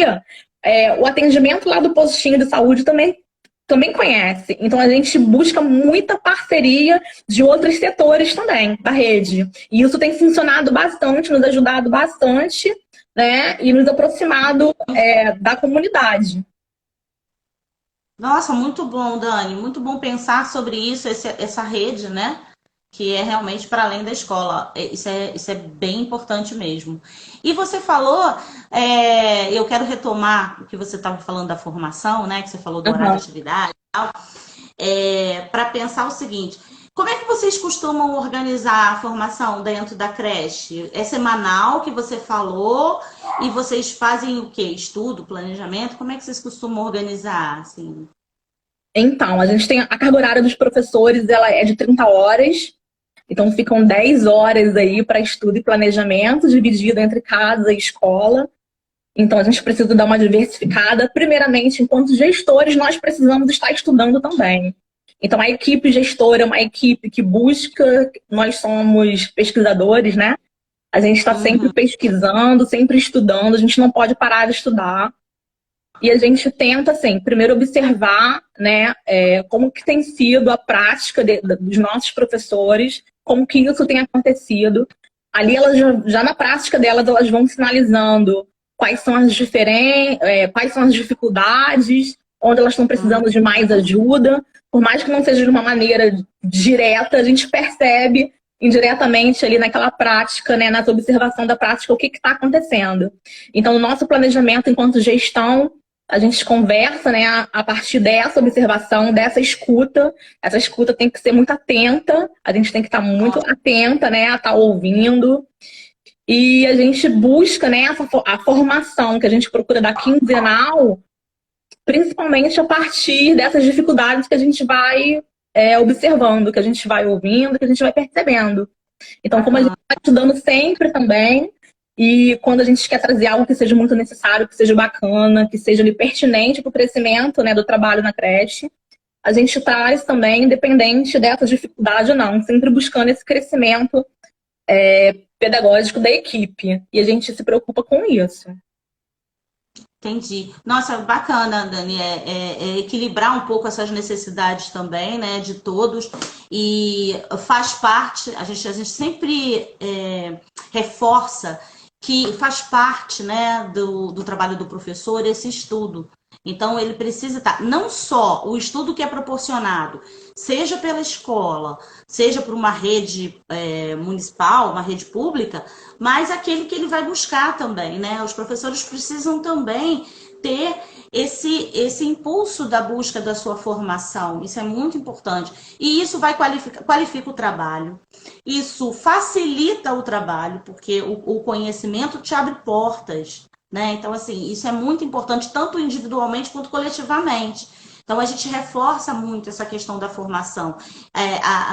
B: o atendimento lá do postinho de saúde também conhece. Então a gente busca muita parceria de outros setores também da rede. E isso tem funcionado bastante, nos ajudado bastante, né, e nos aproximado da comunidade.
D: Nossa, muito bom, Dani. Muito bom pensar sobre isso, essa rede, né? Que é realmente para além da escola. Isso é bem importante mesmo. E você falou, eu quero retomar o que você estava falando da formação, né? Que você falou do horário de atividade e tal, para pensar o seguinte: como é que vocês costumam organizar a formação dentro da creche? É semanal que você falou e vocês fazem o quê? Estudo, planejamento? Como é que vocês costumam organizar, assim?
B: Então, a gente tem a carga horária dos professores, ela é de 30 horas. Então, ficam 10 horas aí para estudo e planejamento, dividido entre casa e escola. Então, a gente precisa dar uma diversificada. Primeiramente, enquanto gestores, nós precisamos estar estudando também. Então, a equipe gestora é uma equipe que busca, nós somos pesquisadores, né? A gente está sempre pesquisando, sempre estudando, a gente não pode parar de estudar. E a gente tenta, assim, primeiro observar, né, como que tem sido a prática dos nossos professores, como que isso tem acontecido. Ali, elas já na prática delas, elas vão sinalizando quais são as quais são as dificuldades, onde elas estão precisando de mais ajuda. Por mais que não seja de uma maneira direta, a gente percebe indiretamente ali naquela prática, né, na observação da prática, o que está acontecendo. Então, o nosso planejamento enquanto gestão, a gente conversa, né, a partir dessa observação, dessa escuta. Essa escuta tem que ser muito atenta, a gente tem que estar muito atenta, né, a estar ouvindo. E a gente busca, né, a formação que a gente procura dar quinzenal, principalmente a partir dessas dificuldades que a gente vai observando, que a gente vai ouvindo, que a gente vai percebendo. Então, como a gente vai estudando sempre também, e quando a gente quer trazer algo que seja muito necessário, que seja bacana, que seja ali, pertinente para o crescimento, né, do trabalho na creche, a gente traz também, independente dessa dificuldade ou não, sempre buscando esse crescimento pedagógico da equipe. E a gente se preocupa com isso.
D: Entendi. Nossa, bacana, Dani, equilibrar um pouco essas necessidades também, né, de todos, e faz parte, a gente sempre reforça que faz parte, né, do trabalho do professor esse estudo. Então, ele precisa estar, não só o estudo que é proporcionado, seja pela escola, seja por uma rede municipal, uma rede pública, mas aquele que ele vai buscar também, né? Os professores precisam também ter esse impulso da busca da sua formação. Isso é muito importante. E isso qualifica o trabalho. Isso facilita o trabalho, porque o conhecimento te abre portas, né? Então, assim, isso é muito importante, tanto individualmente quanto coletivamente. Então, a gente reforça muito essa questão da formação.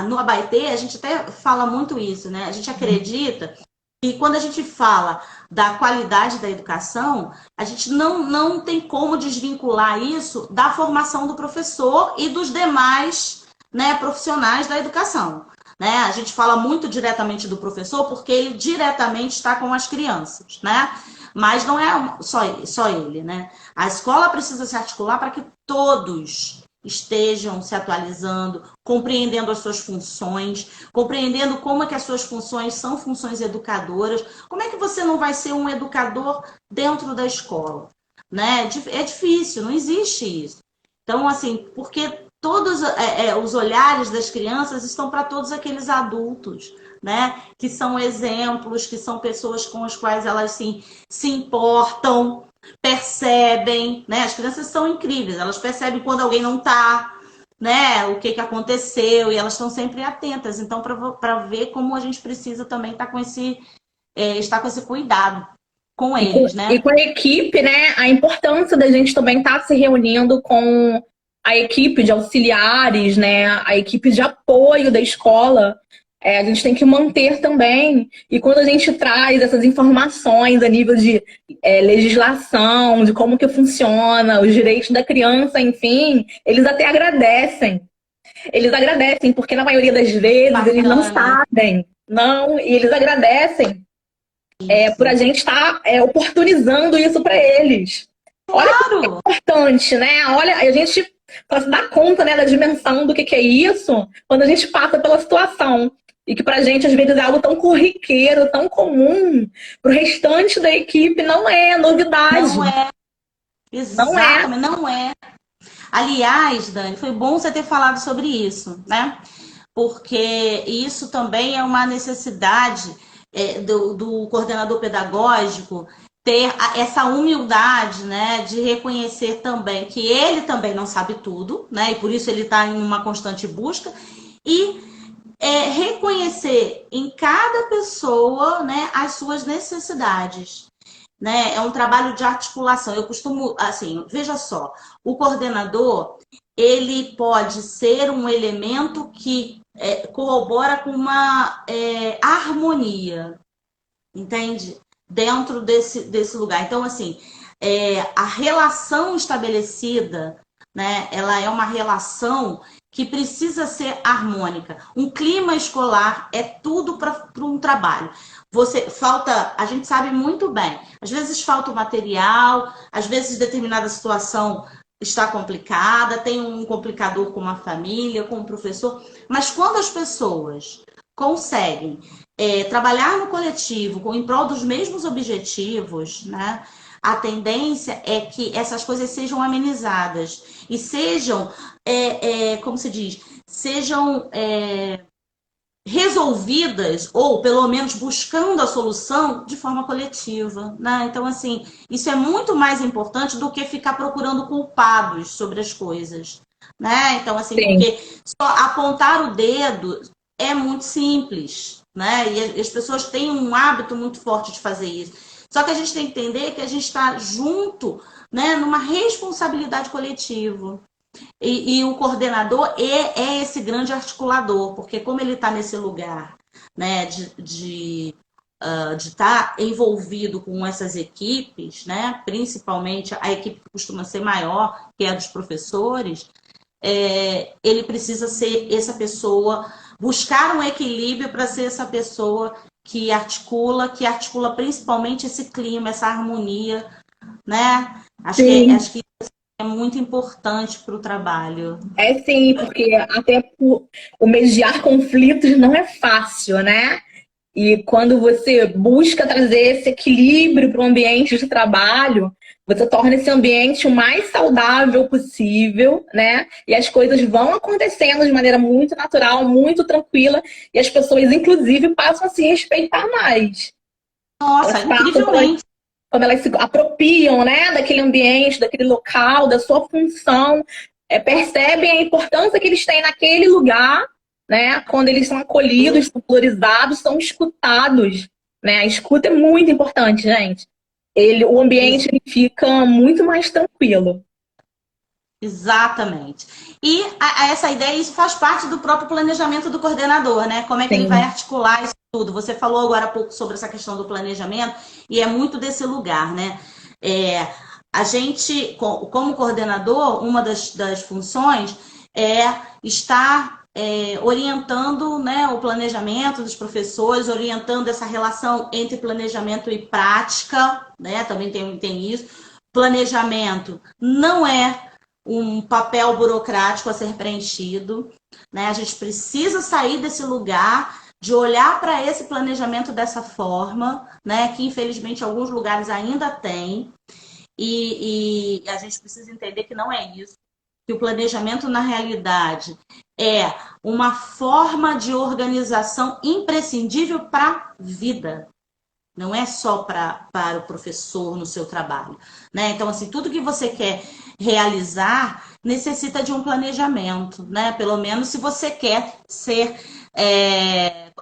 D: No Abaetê, a gente até fala muito isso, né? A gente acredita que quando a gente fala da qualidade da educação, a gente não tem como desvincular isso da formação do professor e dos demais, né, profissionais da educação. Né? A gente fala muito diretamente do professor porque ele diretamente está com as crianças, né? Mas não é só ele, né? A escola precisa se articular para que todos estejam se atualizando, compreendendo as suas funções, compreendendo como é que as suas funções são funções educadoras. Como é que você não vai ser um educador dentro da escola? Né? É difícil, não existe isso. Então, assim, porque todos os olhares das crianças estão para todos aqueles adultos, né? Que são exemplos, que são pessoas com as quais elas se importam, percebem, né? As crianças são incríveis, elas percebem quando alguém não está, né? O que aconteceu, e elas estão sempre atentas. Então, para ver como a gente precisa também estar com estar com esse cuidado com eles, né?
B: E com a equipe, né? A importância da gente também estar se reunindo com a equipe de auxiliares, né? A equipe de apoio da escola. A gente tem que manter também. E quando a gente traz essas informações a nível de legislação, de como que funciona, os direitos da criança, enfim, eles até agradecem. Eles agradecem, porque na maioria das vezes eles não sabem. Não, e eles agradecem por a gente estar oportunizando isso para eles. Olha que é importante, né? Olha, a gente se dá conta, né, da dimensão do que é isso quando a gente passa pela situação. E que pra gente, às vezes, é algo tão corriqueiro, tão comum, pro restante da equipe não é novidade.
D: Não é. Exatamente, não é. Aliás, Dani, foi bom você ter falado sobre isso, né? Porque isso também é uma necessidade do coordenador pedagógico ter essa humildade, né, de reconhecer também que ele também não sabe tudo, né? E por isso ele está em uma constante busca. E reconhecer em cada pessoa, né, as suas necessidades, né? É um trabalho de articulação. Eu costumo, assim, veja só, o coordenador, ele pode ser um elemento que corrobora com uma harmonia, entende? Dentro desse lugar. Então, assim, a relação estabelecida, né, ela é uma relação que precisa ser harmônica. Um clima escolar é tudo para um trabalho. A gente sabe muito bem, às vezes falta o material, às vezes determinada situação está complicada, tem um complicador com uma família, com um professor, mas quando as pessoas conseguem trabalhar no coletivo em prol dos mesmos objetivos, né? A tendência é que essas coisas sejam amenizadas e sejam, como se diz, sejam resolvidas, ou pelo menos buscando a solução de forma coletiva, né? Então, assim, isso é muito mais importante do que ficar procurando culpados sobre as coisas, né? Então, assim,
B: Sim.
D: porque só apontar o dedo é muito simples, né? E as pessoas têm um hábito muito forte de fazer isso. Só que a gente tem que entender que a gente está junto, né, numa responsabilidade coletiva. E o coordenador é esse grande articulador, porque como ele está nesse lugar, né, de estar envolvido com essas equipes, né, principalmente a equipe que costuma ser maior, que é a dos professores, ele precisa ser essa pessoa, buscar um equilíbrio para ser essa pessoa que articula principalmente esse clima, essa harmonia, né? Acho que isso é muito importante para o trabalho.
B: Sim, porque até o mediar conflitos não é fácil, né? E quando você busca trazer esse equilíbrio para o ambiente de trabalho, você torna esse ambiente o mais saudável possível, né? E as coisas vão acontecendo de maneira muito natural, muito tranquila, e as pessoas, inclusive, passam a se respeitar mais.
D: Nossa, incrivelmente.
B: Quando elas se apropriam, né, daquele ambiente, daquele local, da sua função, percebem a importância que eles têm naquele lugar, né? Quando eles são acolhidos, são valorizados, são escutados, né? A escuta é muito importante, gente. O ambiente ele fica muito mais tranquilo.
D: Exatamente. E essa ideia, isso faz parte do próprio planejamento do coordenador, né? Como é que ele vai articular isso tudo? Você falou agora há pouco sobre essa questão do planejamento, e é muito desse lugar, né? A gente, como coordenador, uma das funções é estar orientando, né, o planejamento dos professores, orientando essa relação entre planejamento e prática, né? Também tem isso. Planejamento não é um papel burocrático a ser preenchido, né? A gente precisa sair desse lugar de olhar para esse planejamento dessa forma, né? Que infelizmente alguns lugares ainda tem, e a gente precisa entender que não é isso, que o planejamento, na realidade, é uma forma de organização imprescindível para a vida. Não é só para o professor no seu trabalho, né? Então, assim, tudo que você quer realizar necessita de um planejamento, né? Pelo menos se você quer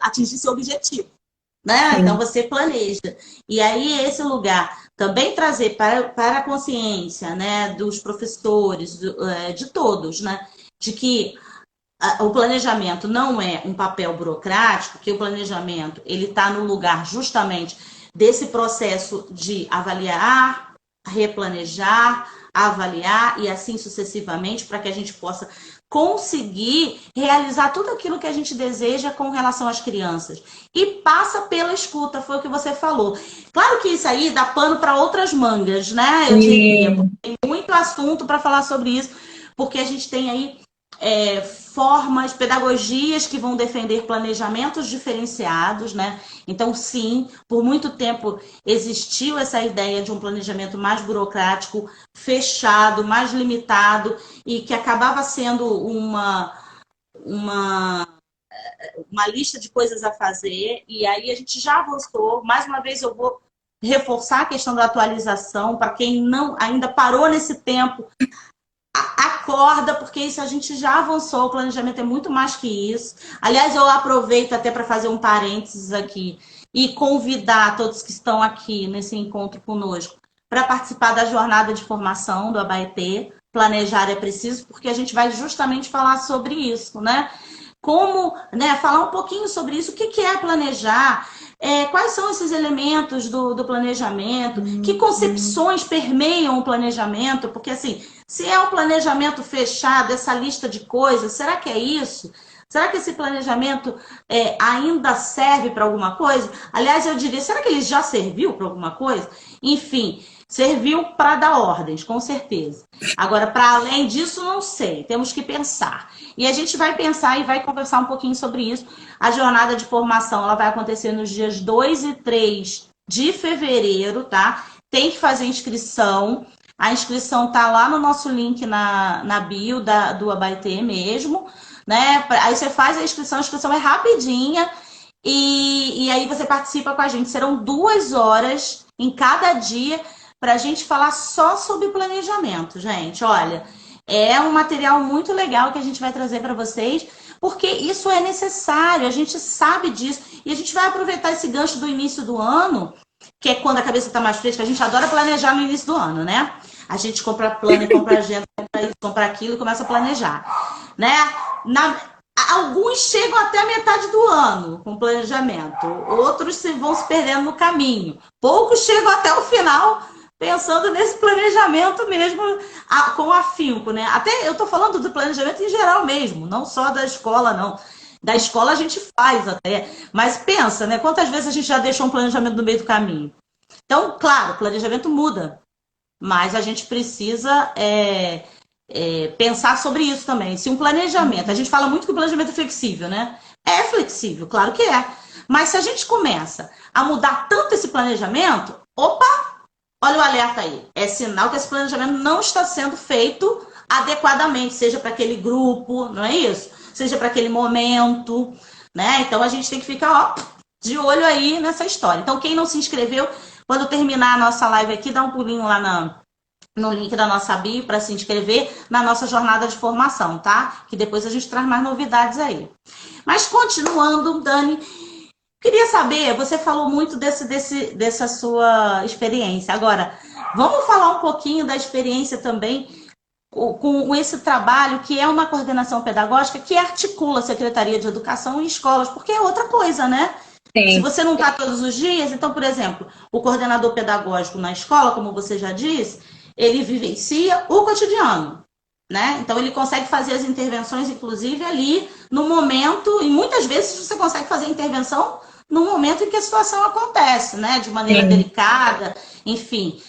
D: atingir seu objetivo, né? Então, você planeja. E aí, esse lugar também trazer para a consciência, né, dos professores, de todos, né? De que o planejamento não é um papel burocrático, que o planejamento ele está no lugar justamente desse processo de avaliar, replanejar, avaliar e assim sucessivamente, para que a gente possa conseguir realizar tudo aquilo que a gente deseja com relação às crianças. E passa pela escuta, foi o que você falou. Claro que isso aí dá pano para outras mangas, né? Eu diria, tem muito assunto para falar sobre isso, porque a gente tem aí formas, pedagogias que vão defender planejamentos diferenciados, né? Então, sim, por muito tempo existiu essa ideia de um planejamento mais burocrático, fechado, mais limitado, e que acabava sendo uma lista de coisas a fazer, e aí a gente já avançou. Mais uma vez eu vou reforçar a questão da atualização, para quem não ainda parou nesse tempo, acorda, porque isso a gente já avançou, o planejamento é muito mais que isso. Aliás, eu aproveito até para fazer um parênteses aqui e convidar todos que estão aqui nesse encontro conosco para participar da jornada de formação do Abaetê. Planejar é preciso, porque a gente vai justamente falar sobre isso, né? Como, né, falar um pouquinho sobre isso, o que é planejar, quais são esses elementos do planejamento, que concepções permeiam o planejamento, porque assim, se é um planejamento fechado, essa lista de coisas, será que é isso? Será que esse planejamento ainda serve para alguma coisa? Aliás, eu diria, será que ele já serviu para alguma coisa? Enfim, serviu para dar ordens, com certeza. Agora, para além disso, não sei. Temos que pensar. E a gente vai pensar e vai conversar um pouquinho sobre isso. A jornada de formação ela vai acontecer nos dias 2 e 3 de fevereiro, tá? Tem que fazer inscrição. A inscrição tá lá no nosso link na bio do Abaetê mesmo, né? Aí você faz a inscrição é rapidinha. E aí você participa com a gente. Serão 2 horas em cada dia para a gente falar só sobre planejamento, gente. Olha, é um material muito legal que a gente vai trazer para vocês, porque isso é necessário, a gente sabe disso. E a gente vai aproveitar esse gancho do início do ano, que é quando a cabeça está mais fresca. A gente adora planejar no início do ano, né? A gente compra plano, compra agenda, compra isso, compra aquilo e começa a planejar, né? Alguns chegam até a metade do ano com planejamento, outros vão se perdendo no caminho. Poucos chegam até o final pensando nesse planejamento mesmo com afinco, né? Até eu tô falando do planejamento em geral mesmo, não só da escola, não. Da escola a gente faz até, mas pensa, né? Quantas vezes a gente já deixou um planejamento no meio do caminho? Então, claro, o planejamento muda, mas a gente precisa pensar sobre isso também. Se um planejamento, a gente fala muito que o planejamento é flexível, né? É flexível, claro que é. Mas se a gente começa a mudar tanto esse planejamento, opa, olha o alerta aí. É sinal que esse planejamento não está sendo feito adequadamente, seja para aquele grupo, não é isso? Seja para aquele momento, né? Então a gente tem que ficar de olho aí nessa história. Então quem não se inscreveu, quando terminar a nossa live aqui, dá um pulinho lá no link da nossa bio para se inscrever na nossa jornada de formação, tá? Que depois a gente traz mais novidades aí. Mas continuando, Dani, queria saber, você falou muito dessa sua experiência. Agora, vamos falar um pouquinho da experiência também com esse trabalho que é uma coordenação pedagógica que articula a Secretaria de Educação e escolas, porque é outra coisa, né? Sim. Se você não está todos os dias, então, por exemplo, o coordenador pedagógico na escola, como você já disse, ele vivencia o cotidiano, né? Então, ele consegue fazer as intervenções, inclusive, ali no momento, e muitas vezes você consegue fazer a intervenção no momento em que a situação acontece, né? De maneira delicada, enfim.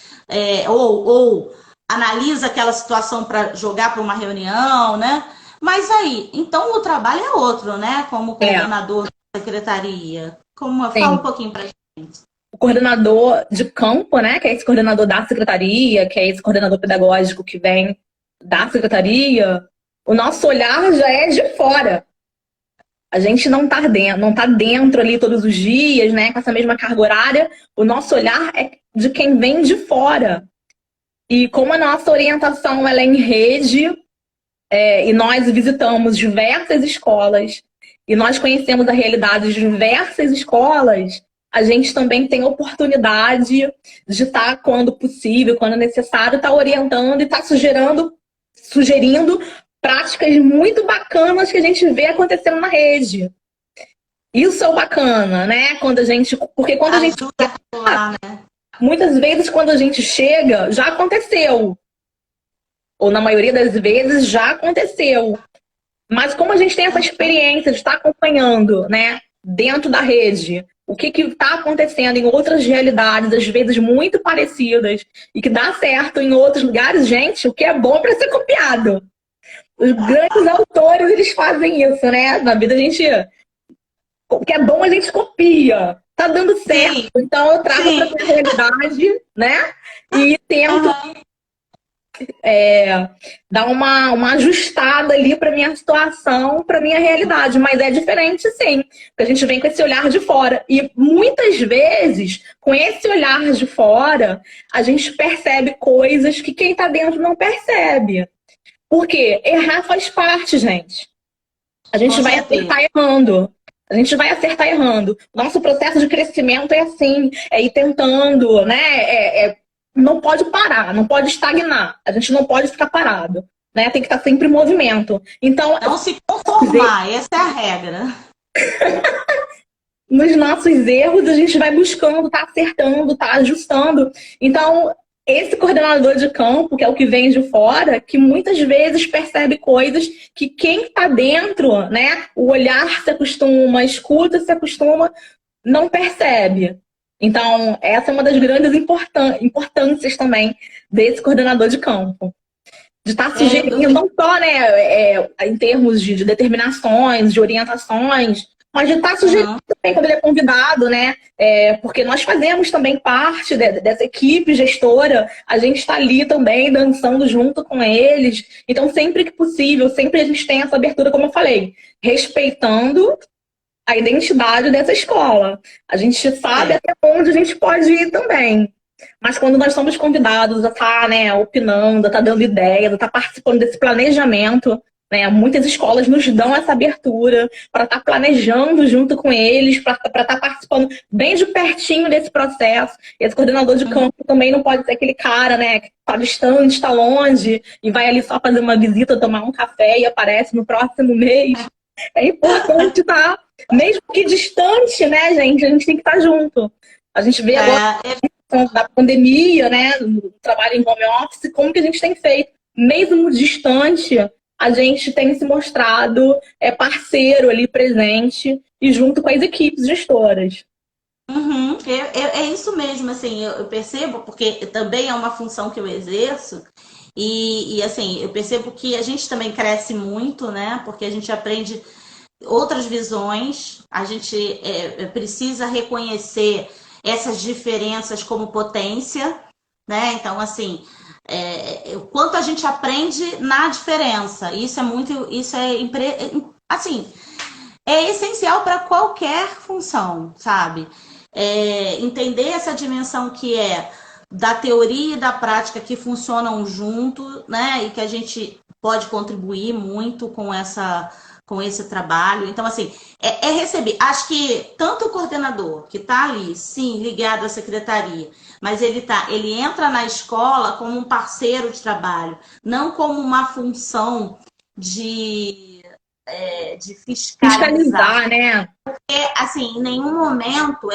D: Ou analisa aquela situação para jogar para uma reunião, né? Mas aí, então o trabalho é outro, né? Como coordenador da secretaria. Fala um pouquinho para a gente.
B: O coordenador de campo, né? Que é esse coordenador da secretaria, que é esse coordenador pedagógico que vem da secretaria, o nosso olhar já é de fora. A gente não tá dentro ali todos os dias, né, com essa mesma carga horária. O nosso olhar é de quem vem de fora. E como a nossa orientação ela é em rede, e nós visitamos diversas escolas, e nós conhecemos a realidade de diversas escolas, a gente também tem oportunidade de estar, quando possível, quando necessário, estar orientando e estar sugerindo práticas muito bacanas que a gente vê acontecendo na rede. Isso é o bacana, né? Porque quando a gente... Muitas vezes, quando a gente chega, já aconteceu. Ou na maioria das vezes, já aconteceu. Mas como a gente tem essa experiência de estar acompanhando, né, dentro da rede, o que está acontecendo em outras realidades, às vezes muito parecidas, e que dá certo em outros lugares, gente, o que é bom para ser copiado. Os grandes autores, eles fazem isso, né? Na vida a gente... O que é bom a gente copia. Tá dando certo. Sim. Então eu trago pra minha realidade, né? E tento dar uma ajustada ali pra minha situação, pra minha realidade. Mas é diferente, sim. Porque a gente vem com esse olhar de fora. E muitas vezes, com esse olhar de fora, a gente percebe coisas que quem tá dentro não percebe. Porque errar faz parte, gente. A gente vai acertar errando. A gente vai acertar errando. Nosso processo de crescimento é assim, é ir tentando, né? Não pode parar, não pode estagnar. A gente não pode ficar parado, né? Tem que estar sempre em movimento. Então,
D: não se conformar, essa é a regra.
B: Nos nossos erros, a gente vai buscando, tá acertando, tá ajustando. Então, esse coordenador de campo, que é o que vem de fora, que muitas vezes percebe coisas que quem está dentro, né, o olhar se acostuma, a escuta se acostuma, não percebe. Então, essa é uma das grandes importâncias também desse coordenador de campo. De estar sugerindo, não só, né, em termos de determinações, de orientações, mas de estar sugerindo também quando ele é convidado, né? Porque nós fazemos também parte dessa equipe gestora, a gente está ali também dançando junto com eles. Então, sempre que possível, sempre a gente tem essa abertura, como eu falei, respeitando a identidade dessa escola. A gente sabe até onde a gente pode ir também. Mas quando nós somos convidados a estar, né, opinando, a estar dando ideias, a estar participando desse planejamento, né, muitas escolas nos dão essa abertura para estar planejando junto com eles, para estar participando bem de pertinho desse processo. Esse coordenador de campo também não pode ser aquele cara, né, que está distante, está longe e vai ali só fazer uma visita, tomar um café e aparece no próximo mês. É importante estar, mesmo que distante, né, gente? A gente tem que estar junto. A gente vê agora da pandemia, né, do trabalho em home office, como que a gente tem feito. Mesmo distante, a gente tem se mostrado parceiro ali presente e junto com as equipes gestoras.
D: É isso mesmo, assim, eu percebo, porque também é uma função que eu exerço, e assim, eu percebo que a gente também cresce muito, né, porque a gente aprende outras visões, a gente precisa reconhecer essas diferenças como potência, né, então assim, o quanto a gente aprende na diferença, assim, é essencial para qualquer função, sabe? Entender essa dimensão que é da teoria e da prática que funcionam junto, né? E que a gente pode contribuir muito com esse trabalho. Então, assim, receber. Acho que tanto o coordenador que está ali, sim, ligado à secretaria, mas ele entra na escola como um parceiro de trabalho, não como uma função de fiscalizar,
B: né?
D: Porque, assim, em nenhum momento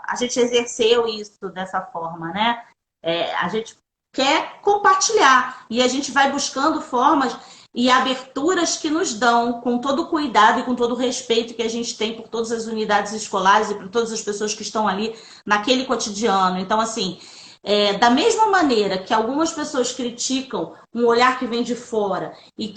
D: a gente exerceu isso dessa forma, né? A gente quer compartilhar e a gente vai buscando formas e aberturas que nos dão, com todo o cuidado e com todo o respeito que a gente tem por todas as unidades escolares e por todas as pessoas que estão ali naquele cotidiano. Então, assim, da mesma maneira que algumas pessoas criticam um olhar que vem de fora e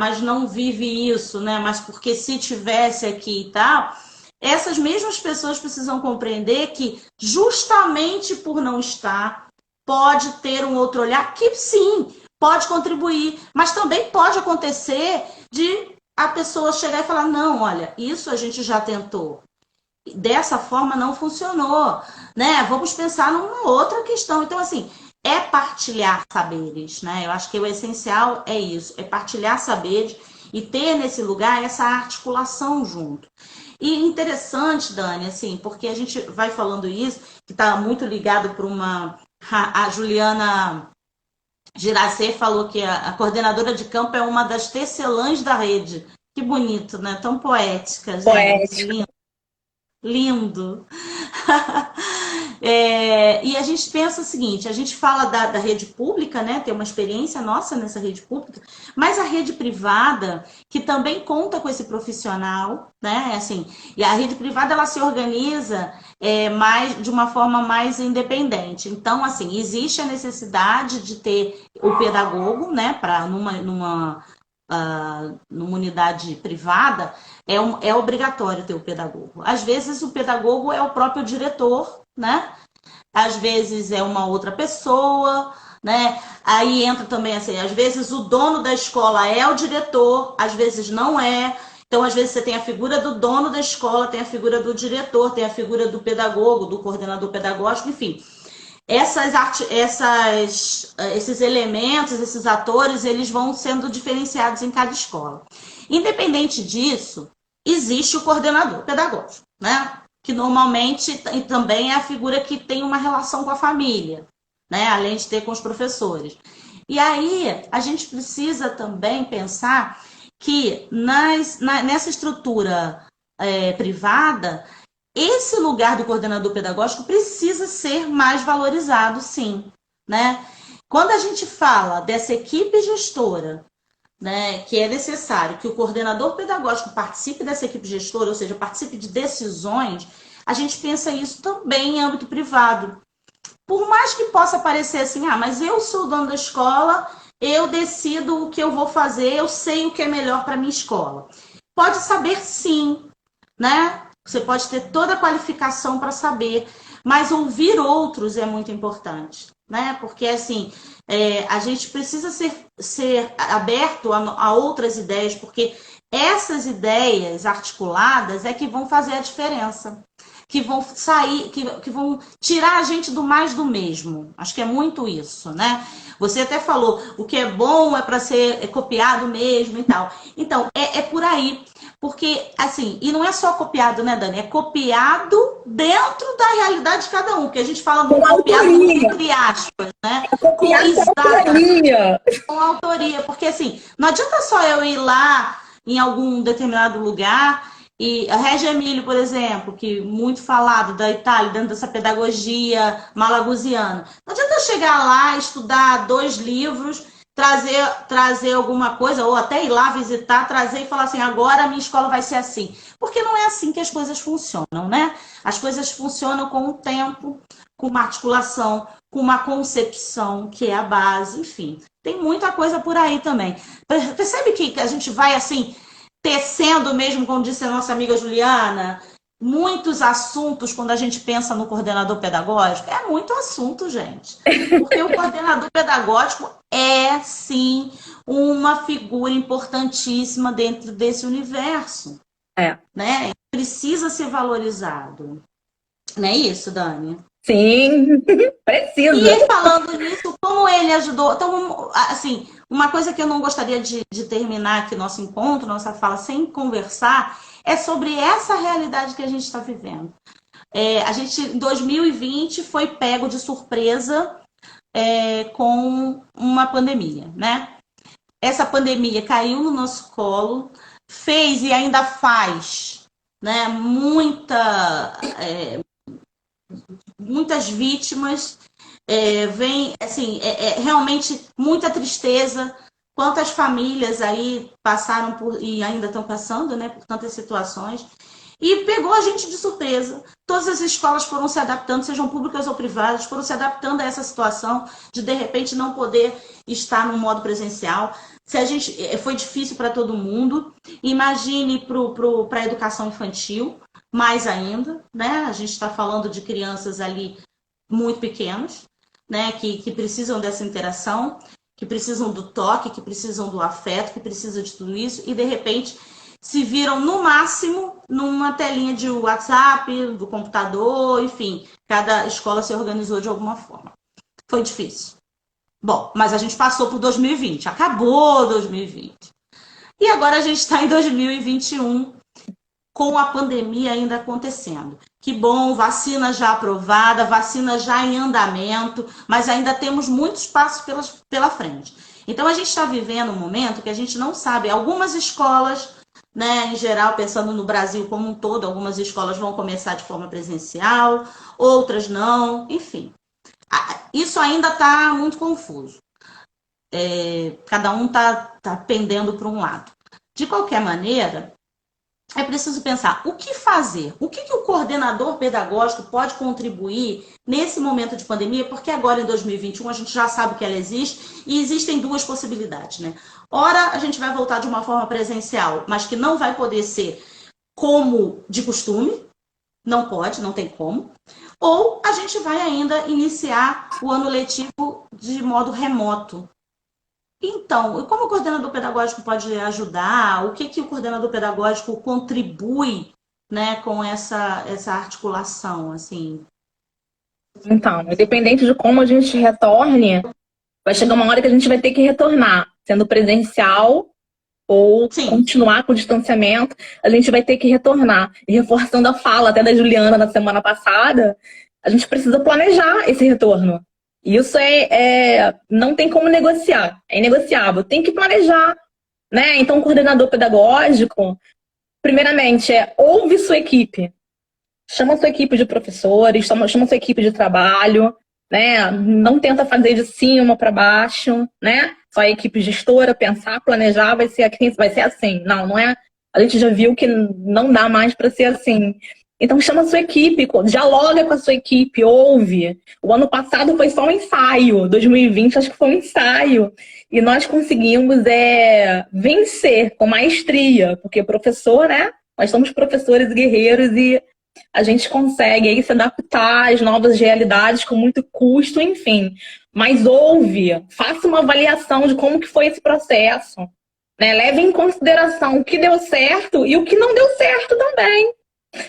D: mas não vive isso, né? Mas porque se tivesse aqui e tal, essas mesmas pessoas precisam compreender que justamente por não estar, pode ter um outro olhar que sim, pode contribuir, mas também pode acontecer de a pessoa chegar e falar, não, olha, isso a gente já tentou. Dessa forma não funcionou, né? Vamos pensar numa outra questão. Então, assim, é partilhar saberes, né? Eu acho que o essencial é isso, é partilhar saberes e ter nesse lugar essa articulação junto. E interessante, Dani, assim, porque a gente vai falando isso, que está muito ligado para uma... A Juliana Giracê falou que a coordenadora de campo é uma das tecelãs da rede. Que bonito, né? Tão poética, gente.
B: Poético.
D: Lindo. Lindo. E a gente pensa o seguinte, a gente fala da rede pública, né? Tem uma experiência nossa nessa rede pública, mas a rede privada, que também conta com esse profissional, né? Assim, e a rede privada ela se organiza mais, de uma forma mais independente. Então, assim, existe a necessidade de ter o pedagogo, né? Para numa unidade privada, é obrigatório ter o pedagogo. Às vezes o pedagogo é o próprio diretor, né? Às vezes é uma outra pessoa, né? Aí entra também assim, às vezes o dono da escola é o diretor, às vezes não é. Então, às vezes você tem a figura do dono da escola, tem a figura do diretor, tem a figura do pedagogo, do coordenador pedagógico, enfim. Esses elementos, esses atores, eles vão sendo diferenciados em cada escola. Independente disso, existe o coordenador pedagógico, né? Que normalmente também é a figura que tem uma relação com a família, né? Além de ter com os professores. E aí, a gente precisa também pensar que nessa estrutura privada, esse lugar do coordenador pedagógico precisa ser mais valorizado, sim, né? Quando a gente fala dessa equipe gestora, né, que é necessário que o coordenador pedagógico participe dessa equipe gestora, ou seja, participe de decisões, a gente pensa isso também em âmbito privado. Por mais que possa parecer assim, mas eu sou o dono da escola, eu decido o que eu vou fazer, eu sei o que é melhor para minha escola. Pode saber sim, né? Você pode ter toda a qualificação para saber, mas ouvir outros é muito importante, né? Porque, assim, a gente precisa ser aberto a outras ideias, porque essas ideias articuladas é que vão fazer a diferença, que vão sair, que vão tirar a gente do mais do mesmo. Acho que é muito isso, né? Você até falou, o que é bom é para ser copiado mesmo e tal. Então, é por aí. Porque, assim, e não é só copiado, né, Dani? É copiado dentro da realidade de cada um, que a gente fala muito copiado entre aspas, né? Com autoria. Porque, assim, não adianta só eu ir lá em algum determinado lugar e a Reggio Emílio, por exemplo, que muito falado da Itália, dentro dessa pedagogia malagusiana. Não adianta eu chegar lá, estudar 2 livros, trazer alguma coisa, ou até ir lá visitar, trazer e falar assim, agora a minha escola vai ser assim. Porque não é assim que as coisas funcionam, né? As coisas funcionam com o tempo, com uma articulação, com uma concepção, que é a base, enfim. Tem muita coisa por aí também. Percebe que a gente vai, assim, tecendo mesmo, como disse a nossa amiga Juliana, muitos assuntos quando a gente pensa no coordenador pedagógico. É muito assunto, gente. Porque o coordenador pedagógico é, sim, uma figura importantíssima dentro desse universo. Né? Precisa ser valorizado. Não é isso, Dani?
B: Sim, precisa.
D: E falando nisso, como ele ajudou... Então, assim, uma coisa que eu não gostaria de terminar aqui nosso encontro, nossa fala, sem conversar, é sobre essa realidade que a gente está vivendo. A gente, em 2020, foi pego de surpresa com uma pandemia, né? Essa pandemia caiu no nosso colo, fez e ainda faz, né, muitas vítimas, vem, assim, realmente muita tristeza. Quantas famílias aí passaram por, e ainda estão passando, né, por tantas situações. E pegou a gente de surpresa. Todas as escolas foram se adaptando, sejam públicas ou privadas, foram se adaptando a essa situação de repente, não poder estar no modo presencial. Foi difícil para todo mundo. Imagine para a educação infantil, mais ainda, né? A gente está falando de crianças ali muito pequenas, né, que precisam dessa interação, que precisam do toque, que precisam do afeto, que precisam de tudo isso, e de repente se viram no máximo numa telinha de WhatsApp, do computador, enfim, cada escola se organizou de alguma forma. Foi difícil. Bom, mas a gente passou por 2020, acabou 2020. E agora a gente está em 2021, com a pandemia ainda acontecendo. Que bom, vacina já aprovada, vacina já em andamento, mas ainda temos muitos passos pela frente. Então a gente está vivendo um momento que a gente não sabe. Algumas escolas, né, em geral, pensando no Brasil como um todo, algumas escolas vão começar de forma presencial, outras não, enfim. Isso ainda está muito confuso. Cada um está pendendo para um lado. De qualquer maneira, é preciso pensar o que fazer, o que o coordenador pedagógico pode contribuir nesse momento de pandemia, porque agora em 2021 a gente já sabe que ela existe e existem duas possibilidades, né? Ora, a gente vai voltar de uma forma presencial, mas que não vai poder ser como de costume, não pode, não tem como. Ou a gente vai ainda iniciar o ano letivo de modo remoto. Então, como o coordenador pedagógico pode ajudar? O que o coordenador pedagógico contribui, né, com essa articulação, assim?
B: Então, independente de como a gente retorne, vai chegar uma hora que a gente vai ter que retornar, sendo presencial ou
D: Sim.
B: continuar com o distanciamento, a gente vai ter que retornar. E reforçando a fala até da Juliana na semana passada, a gente precisa planejar esse retorno. Isso não tem como negociar, é inegociável, tem que planejar, né? Então, o coordenador pedagógico, primeiramente, ouve sua equipe, chama sua equipe de professores, chama sua equipe de trabalho, né? Não tenta fazer de cima para baixo, né? Só a equipe gestora, pensar, planejar, vai ser assim. Não é. A gente já viu que não dá mais para ser assim. Então chama a sua equipe, dialoga com a sua equipe, ouve. O ano passado foi só um ensaio, 2020 acho que foi um ensaio. E nós conseguimos vencer com maestria, porque professor, né? Nós somos professores guerreiros e a gente consegue aí se adaptar às novas realidades com muito custo, enfim. Mas ouve, faça uma avaliação de como que foi esse processo. Né? Leve em consideração o que deu certo e o que não deu certo também.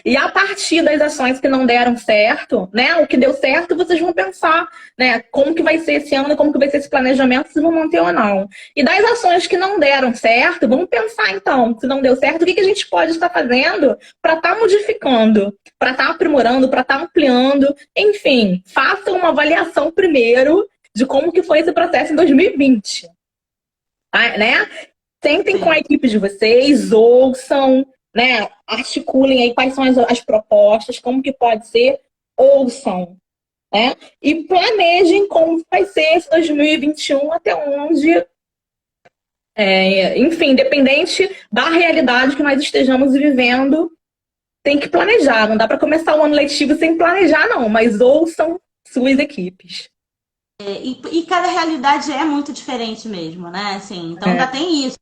B: E a partir das ações que não deram certo, né, o que deu certo, vocês vão pensar, né, como que vai ser esse ano, como que vai ser esse planejamento, se vão manter ou não. E das ações que não deram certo, vamos pensar então, se não deu certo, o que a gente pode estar fazendo para estar modificando, para estar aprimorando, para estar ampliando, enfim, façam uma avaliação primeiro de como que foi esse processo em 2020. Né? Sentem com a equipe de vocês, ouçam, né? Articulem aí quais são as propostas, como que pode ser, ouçam, né? E planejem como vai ser esse 2021 até onde, enfim, independente da realidade que nós estejamos vivendo, tem que planejar. Não dá para começar o ano letivo sem planejar, não, mas ouçam suas equipes.
D: E cada realidade é muito diferente mesmo, né? Assim, então ainda tem isso.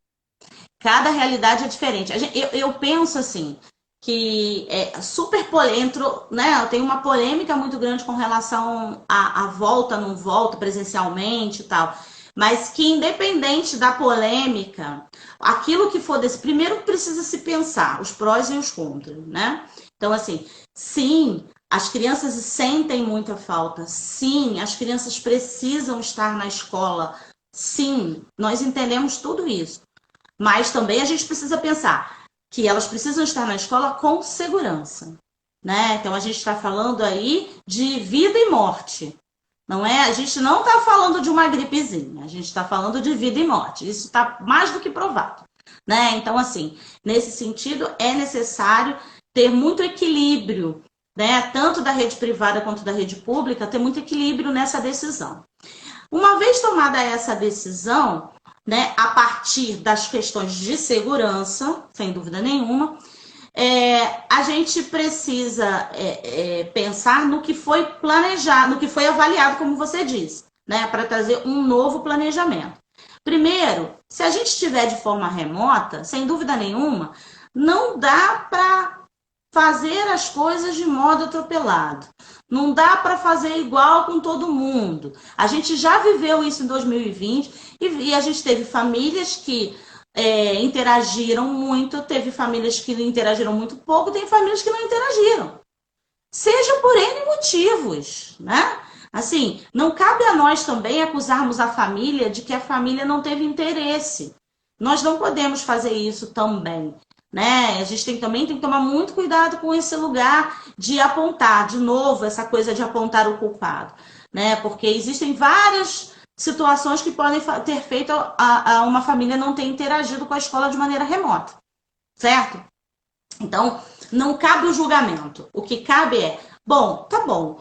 D: Cada realidade é diferente. Eu penso assim, que é super polêmico, né? Eu tenho uma polêmica muito grande com relação à volta, não volta presencialmente e tal. Mas que independente da polêmica, aquilo que for desse, primeiro precisa se pensar, os prós e os contras, né? Então, assim, sim, as crianças sentem muita falta. Sim, as crianças precisam estar na escola. Sim, nós entendemos tudo isso. Mas também a gente precisa pensar que elas precisam estar na escola com segurança, né? Então a gente está falando aí de vida e morte, não é? A gente não está falando de uma gripezinha, a gente está falando de vida e morte. Isso está mais do que provado, né? Então, assim, nesse sentido, é necessário ter muito equilíbrio, né? Tanto da rede privada quanto da rede pública, ter muito equilíbrio nessa decisão. Uma vez tomada essa decisão, né, a partir das questões de segurança, sem dúvida nenhuma, a gente precisa pensar no que foi planejado, no que foi avaliado, como você disse, né, para trazer um novo planejamento. Primeiro, se a gente estiver de forma remota, sem dúvida nenhuma, não dá para fazer as coisas de modo atropelado. Não dá para fazer igual com todo mundo. A gente já viveu isso em 2020 e a gente teve famílias que interagiram muito, teve famílias que interagiram muito pouco, tem famílias que não interagiram. Seja por N motivos, né? Assim, não cabe a nós também acusarmos a família de que a família não teve interesse. Nós não podemos fazer isso também, né? A gente também tem que tomar muito cuidado com esse lugar de apontar, de novo, essa coisa de apontar o culpado, né? Porque existem várias situações que podem ter feito a uma família não ter interagido com a escola de maneira remota, certo? Então, não cabe o julgamento. O que cabe é, bom, tá bom,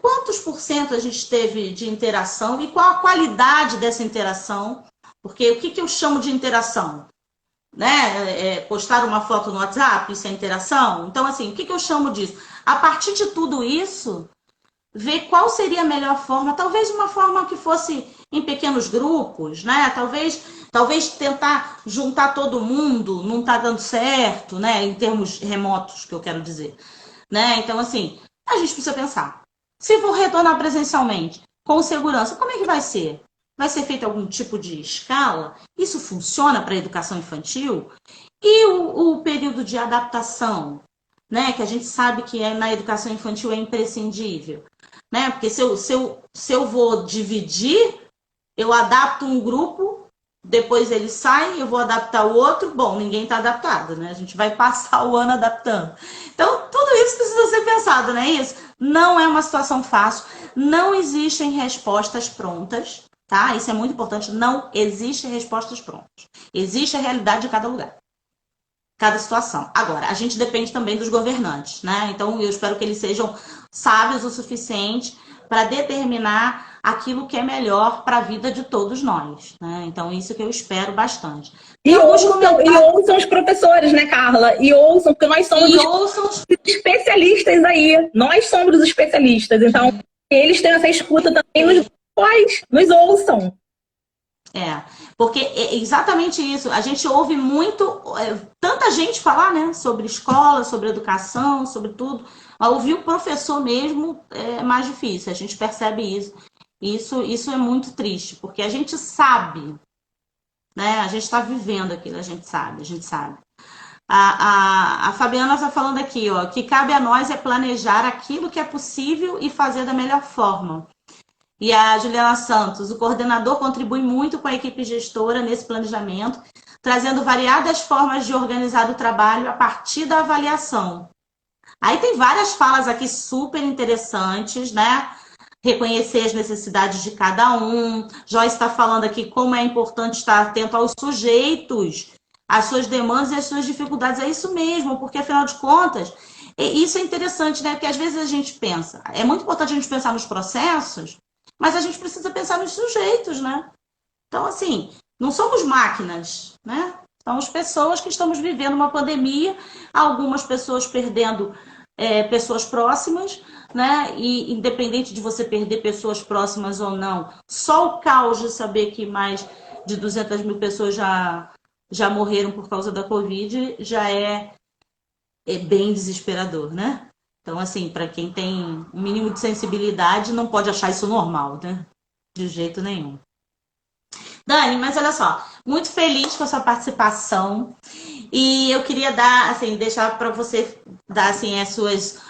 D: quantos por cento a gente teve de interação e qual a qualidade dessa interação? Porque o que eu chamo de interação? Né? Postar uma foto no WhatsApp, isso é interação? Então, assim, o que eu chamo disso? A partir de tudo isso, ver qual seria a melhor forma, talvez uma forma que fosse em pequenos grupos, né? Talvez tentar juntar todo mundo, não está dando certo, né? Em termos remotos, que eu quero dizer, né? Então, assim, a gente precisa pensar. Se for retornar presencialmente, com segurança, como é que vai ser? Vai ser feito algum tipo de escala? Isso funciona para a educação infantil? E o período de adaptação, né? Que a gente sabe que na educação infantil é imprescindível, né? Porque se eu vou dividir, eu adapto um grupo, depois ele sai, eu vou adaptar o outro. Bom, ninguém está adaptado, né? A gente vai passar o ano adaptando. Então, tudo isso precisa ser pensado, não é isso? Não é uma situação fácil, não existem respostas prontas, tá? Isso é muito importante, não existem respostas prontas. Existe a realidade de cada lugar, cada situação. Agora, a gente depende também dos governantes, né? Então, eu espero que eles sejam sábios o suficiente para determinar aquilo que é melhor para a vida de todos nós, né? Então, isso que eu espero bastante.
B: E ouçam os professores, né, Carla? E ouçam, porque nós somos os especialistas aí. Nós somos os especialistas. Então, eles têm essa escuta também nos ouçam.
D: Porque é exatamente isso. A gente ouve muito, tanta gente falar, né, sobre escola, sobre educação, sobre tudo. Mas ouvir o professor mesmo é mais difícil. A gente percebe isso. Isso é muito triste, porque a gente sabe, né? A gente está vivendo aquilo, a gente sabe. A Fabiana está falando aqui, ó, que cabe a nós é planejar aquilo que é possível e fazer da melhor forma. E a Juliana Santos, o coordenador contribui muito com a equipe gestora nesse planejamento, trazendo variadas formas de organizar o trabalho a partir da avaliação. Aí tem várias falas aqui super interessantes, né? Reconhecer as necessidades de cada um. Joyce está falando aqui como é importante estar atento aos sujeitos, às suas demandas e às suas dificuldades. É isso mesmo, porque afinal de contas, isso é interessante, né? Porque às vezes a gente pensa, é muito importante a gente pensar nos processos, mas a gente precisa pensar nos sujeitos, né? Então, assim, não somos máquinas, né? Somos pessoas que estamos vivendo uma pandemia, algumas pessoas perdendo pessoas próximas, né? E independente de você perder pessoas próximas ou não, só o caos de saber que mais de 200 mil pessoas já morreram por causa da Covid já é bem desesperador, né? Então, assim, para quem tem um mínimo de sensibilidade, não pode achar isso normal, né? De jeito nenhum. Dani, mas olha só, muito feliz com a sua participação e eu queria deixar para você dar assim, as suas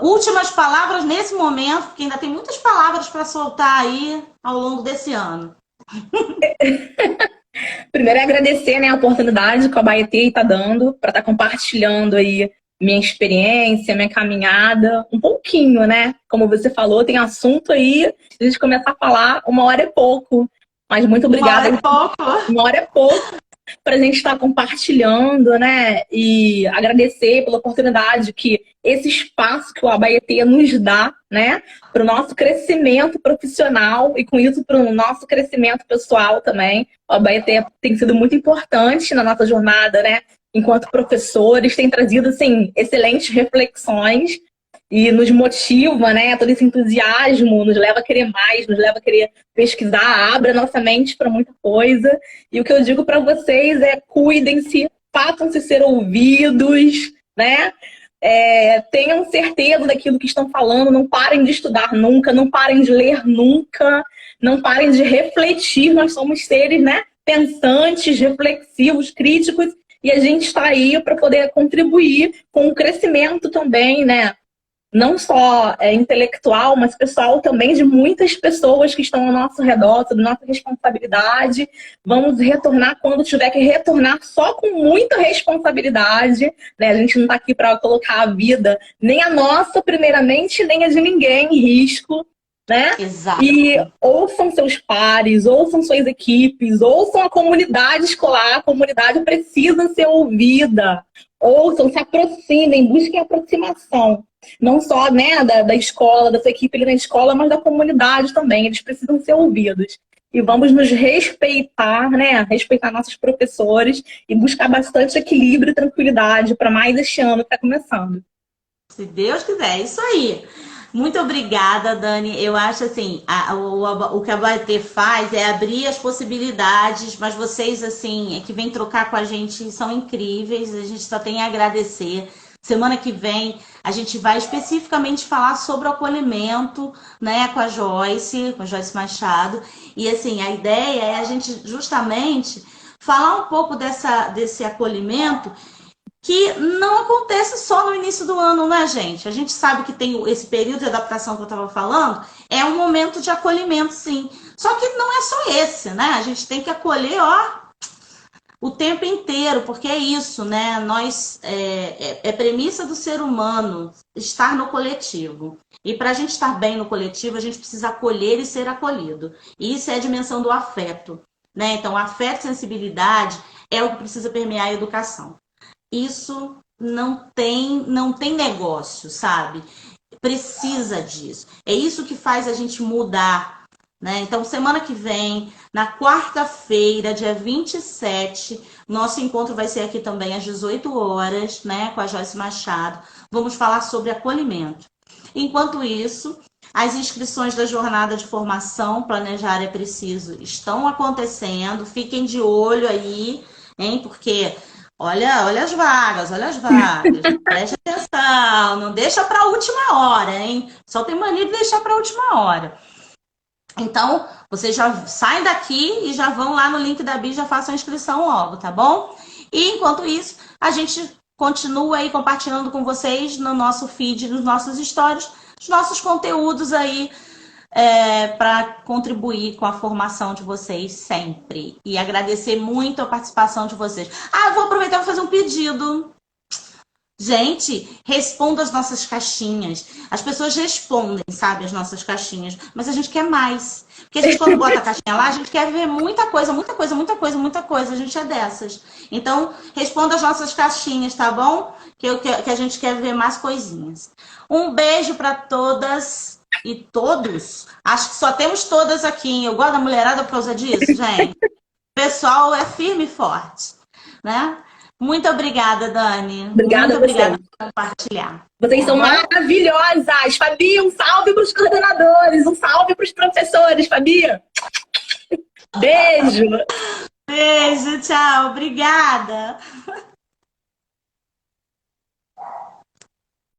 D: últimas palavras nesse momento, porque ainda tem muitas palavras para soltar aí ao longo desse ano.
B: Primeiro é agradecer, né, a oportunidade que a Abaeté está dando para estar compartilhando aí minha experiência, minha caminhada, um pouquinho, né? Como você falou, tem assunto aí, se a gente começar a falar, 1 hora é pouco. Mas muito obrigada.
D: 1 hora é pouco.
B: 1 hora é pouco para a gente estar compartilhando, né? E agradecer pela oportunidade que esse espaço que o Abaeté nos dá, né? Para o nosso crescimento profissional e com isso para o nosso crescimento pessoal também. O Abaeté tem sido muito importante na nossa jornada, né? Enquanto professores, tem trazido, assim, excelentes reflexões e nos motiva, né? Todo esse entusiasmo nos leva a querer mais, nos leva a querer pesquisar, abre a nossa mente para muita coisa. E o que eu digo para vocês é cuidem-se, façam-se ser ouvidos, né? Tenham certeza daquilo que estão falando, não parem de estudar nunca, não parem de ler nunca, não parem de refletir. Nós somos seres, né, pensantes, reflexivos, críticos, e a gente está aí para poder contribuir com o crescimento também, né? Não só intelectual, mas pessoal também, de muitas pessoas que estão ao nosso redor, sob nossa responsabilidade. Vamos retornar quando tiver que retornar, só com muita responsabilidade, né? A gente não está aqui para colocar a vida, nem a nossa, primeiramente, nem a de ninguém em risco, né?
D: Exato.
B: E ouçam seus pares, ouçam suas equipes, ouçam a comunidade escolar. A comunidade precisa ser ouvida. Ouçam, se aproximem, busquem aproximação. Não só, né, da escola, da sua equipe ali na escola, mas da comunidade também. Eles precisam ser ouvidos. E vamos nos respeitar, né? Respeitar nossos professores e buscar bastante equilíbrio e tranquilidade para mais este ano que está começando.
D: Se Deus quiser, é isso aí. Muito obrigada, Dani. Eu acho assim, o que a Abaetê faz é abrir as possibilidades, mas vocês, assim, que vêm trocar com a gente são incríveis, a gente só tem a agradecer. Semana que vem a gente vai especificamente falar sobre o acolhimento, né, com a Joyce Machado. E assim, a ideia é a gente justamente falar um pouco desse acolhimento que não acontece só no início do ano, né, gente? A gente sabe que tem esse período de adaptação que eu estava falando, é um momento de acolhimento, sim. Só que não é só esse, né? A gente tem que acolher, o tempo inteiro, porque é isso, né? É premissa do ser humano estar no coletivo. E para a gente estar bem no coletivo, a gente precisa acolher e ser acolhido. E isso é a dimensão do afeto, né? Então, afeto e sensibilidade é o que precisa permear a educação. Isso não tem negócio, sabe? Precisa disso. É isso que faz a gente mudar, né? Então, semana que vem, na quarta-feira, dia 27, nosso encontro vai ser aqui também às 18 horas, né? Com a Joyce Machado. Vamos falar sobre acolhimento. Enquanto isso, as inscrições da jornada de formação Planejar é Preciso estão acontecendo. Fiquem de olho aí, hein? Porque olha as vagas. Preste atenção, não deixa para a última hora, hein? Só tem mania de deixar para a última hora. Então, vocês já saem daqui e já vão lá no link da Bi e já façam a inscrição logo, tá bom? E enquanto isso, a gente continua aí compartilhando com vocês no nosso feed, nos nossos stories, os nossos conteúdos aí para contribuir com a formação de vocês sempre. E agradecer muito a participação de vocês. Eu vou aproveitar para fazer um pedido. Gente, responda as nossas caixinhas. As pessoas respondem, sabe, as nossas caixinhas. Mas a gente quer mais. Porque a gente, quando bota a caixinha lá, a gente quer ver muita coisa. A gente é dessas. Então, responda as nossas caixinhas, tá bom? Que a gente quer ver mais coisinhas. Um beijo para todas e todos. Acho que só temos todas aqui, hein? Eu gosto da mulherada por causa disso, gente. O pessoal é firme e forte, né? Muito obrigada, Dani.
B: Obrigada
D: Muito obrigada
B: por
D: compartilhar.
B: Vocês são maravilhosas. Fabi, um salve para os coordenadores, um salve para os professores, Fabi. Beijo.
D: Beijo, tchau. Obrigada.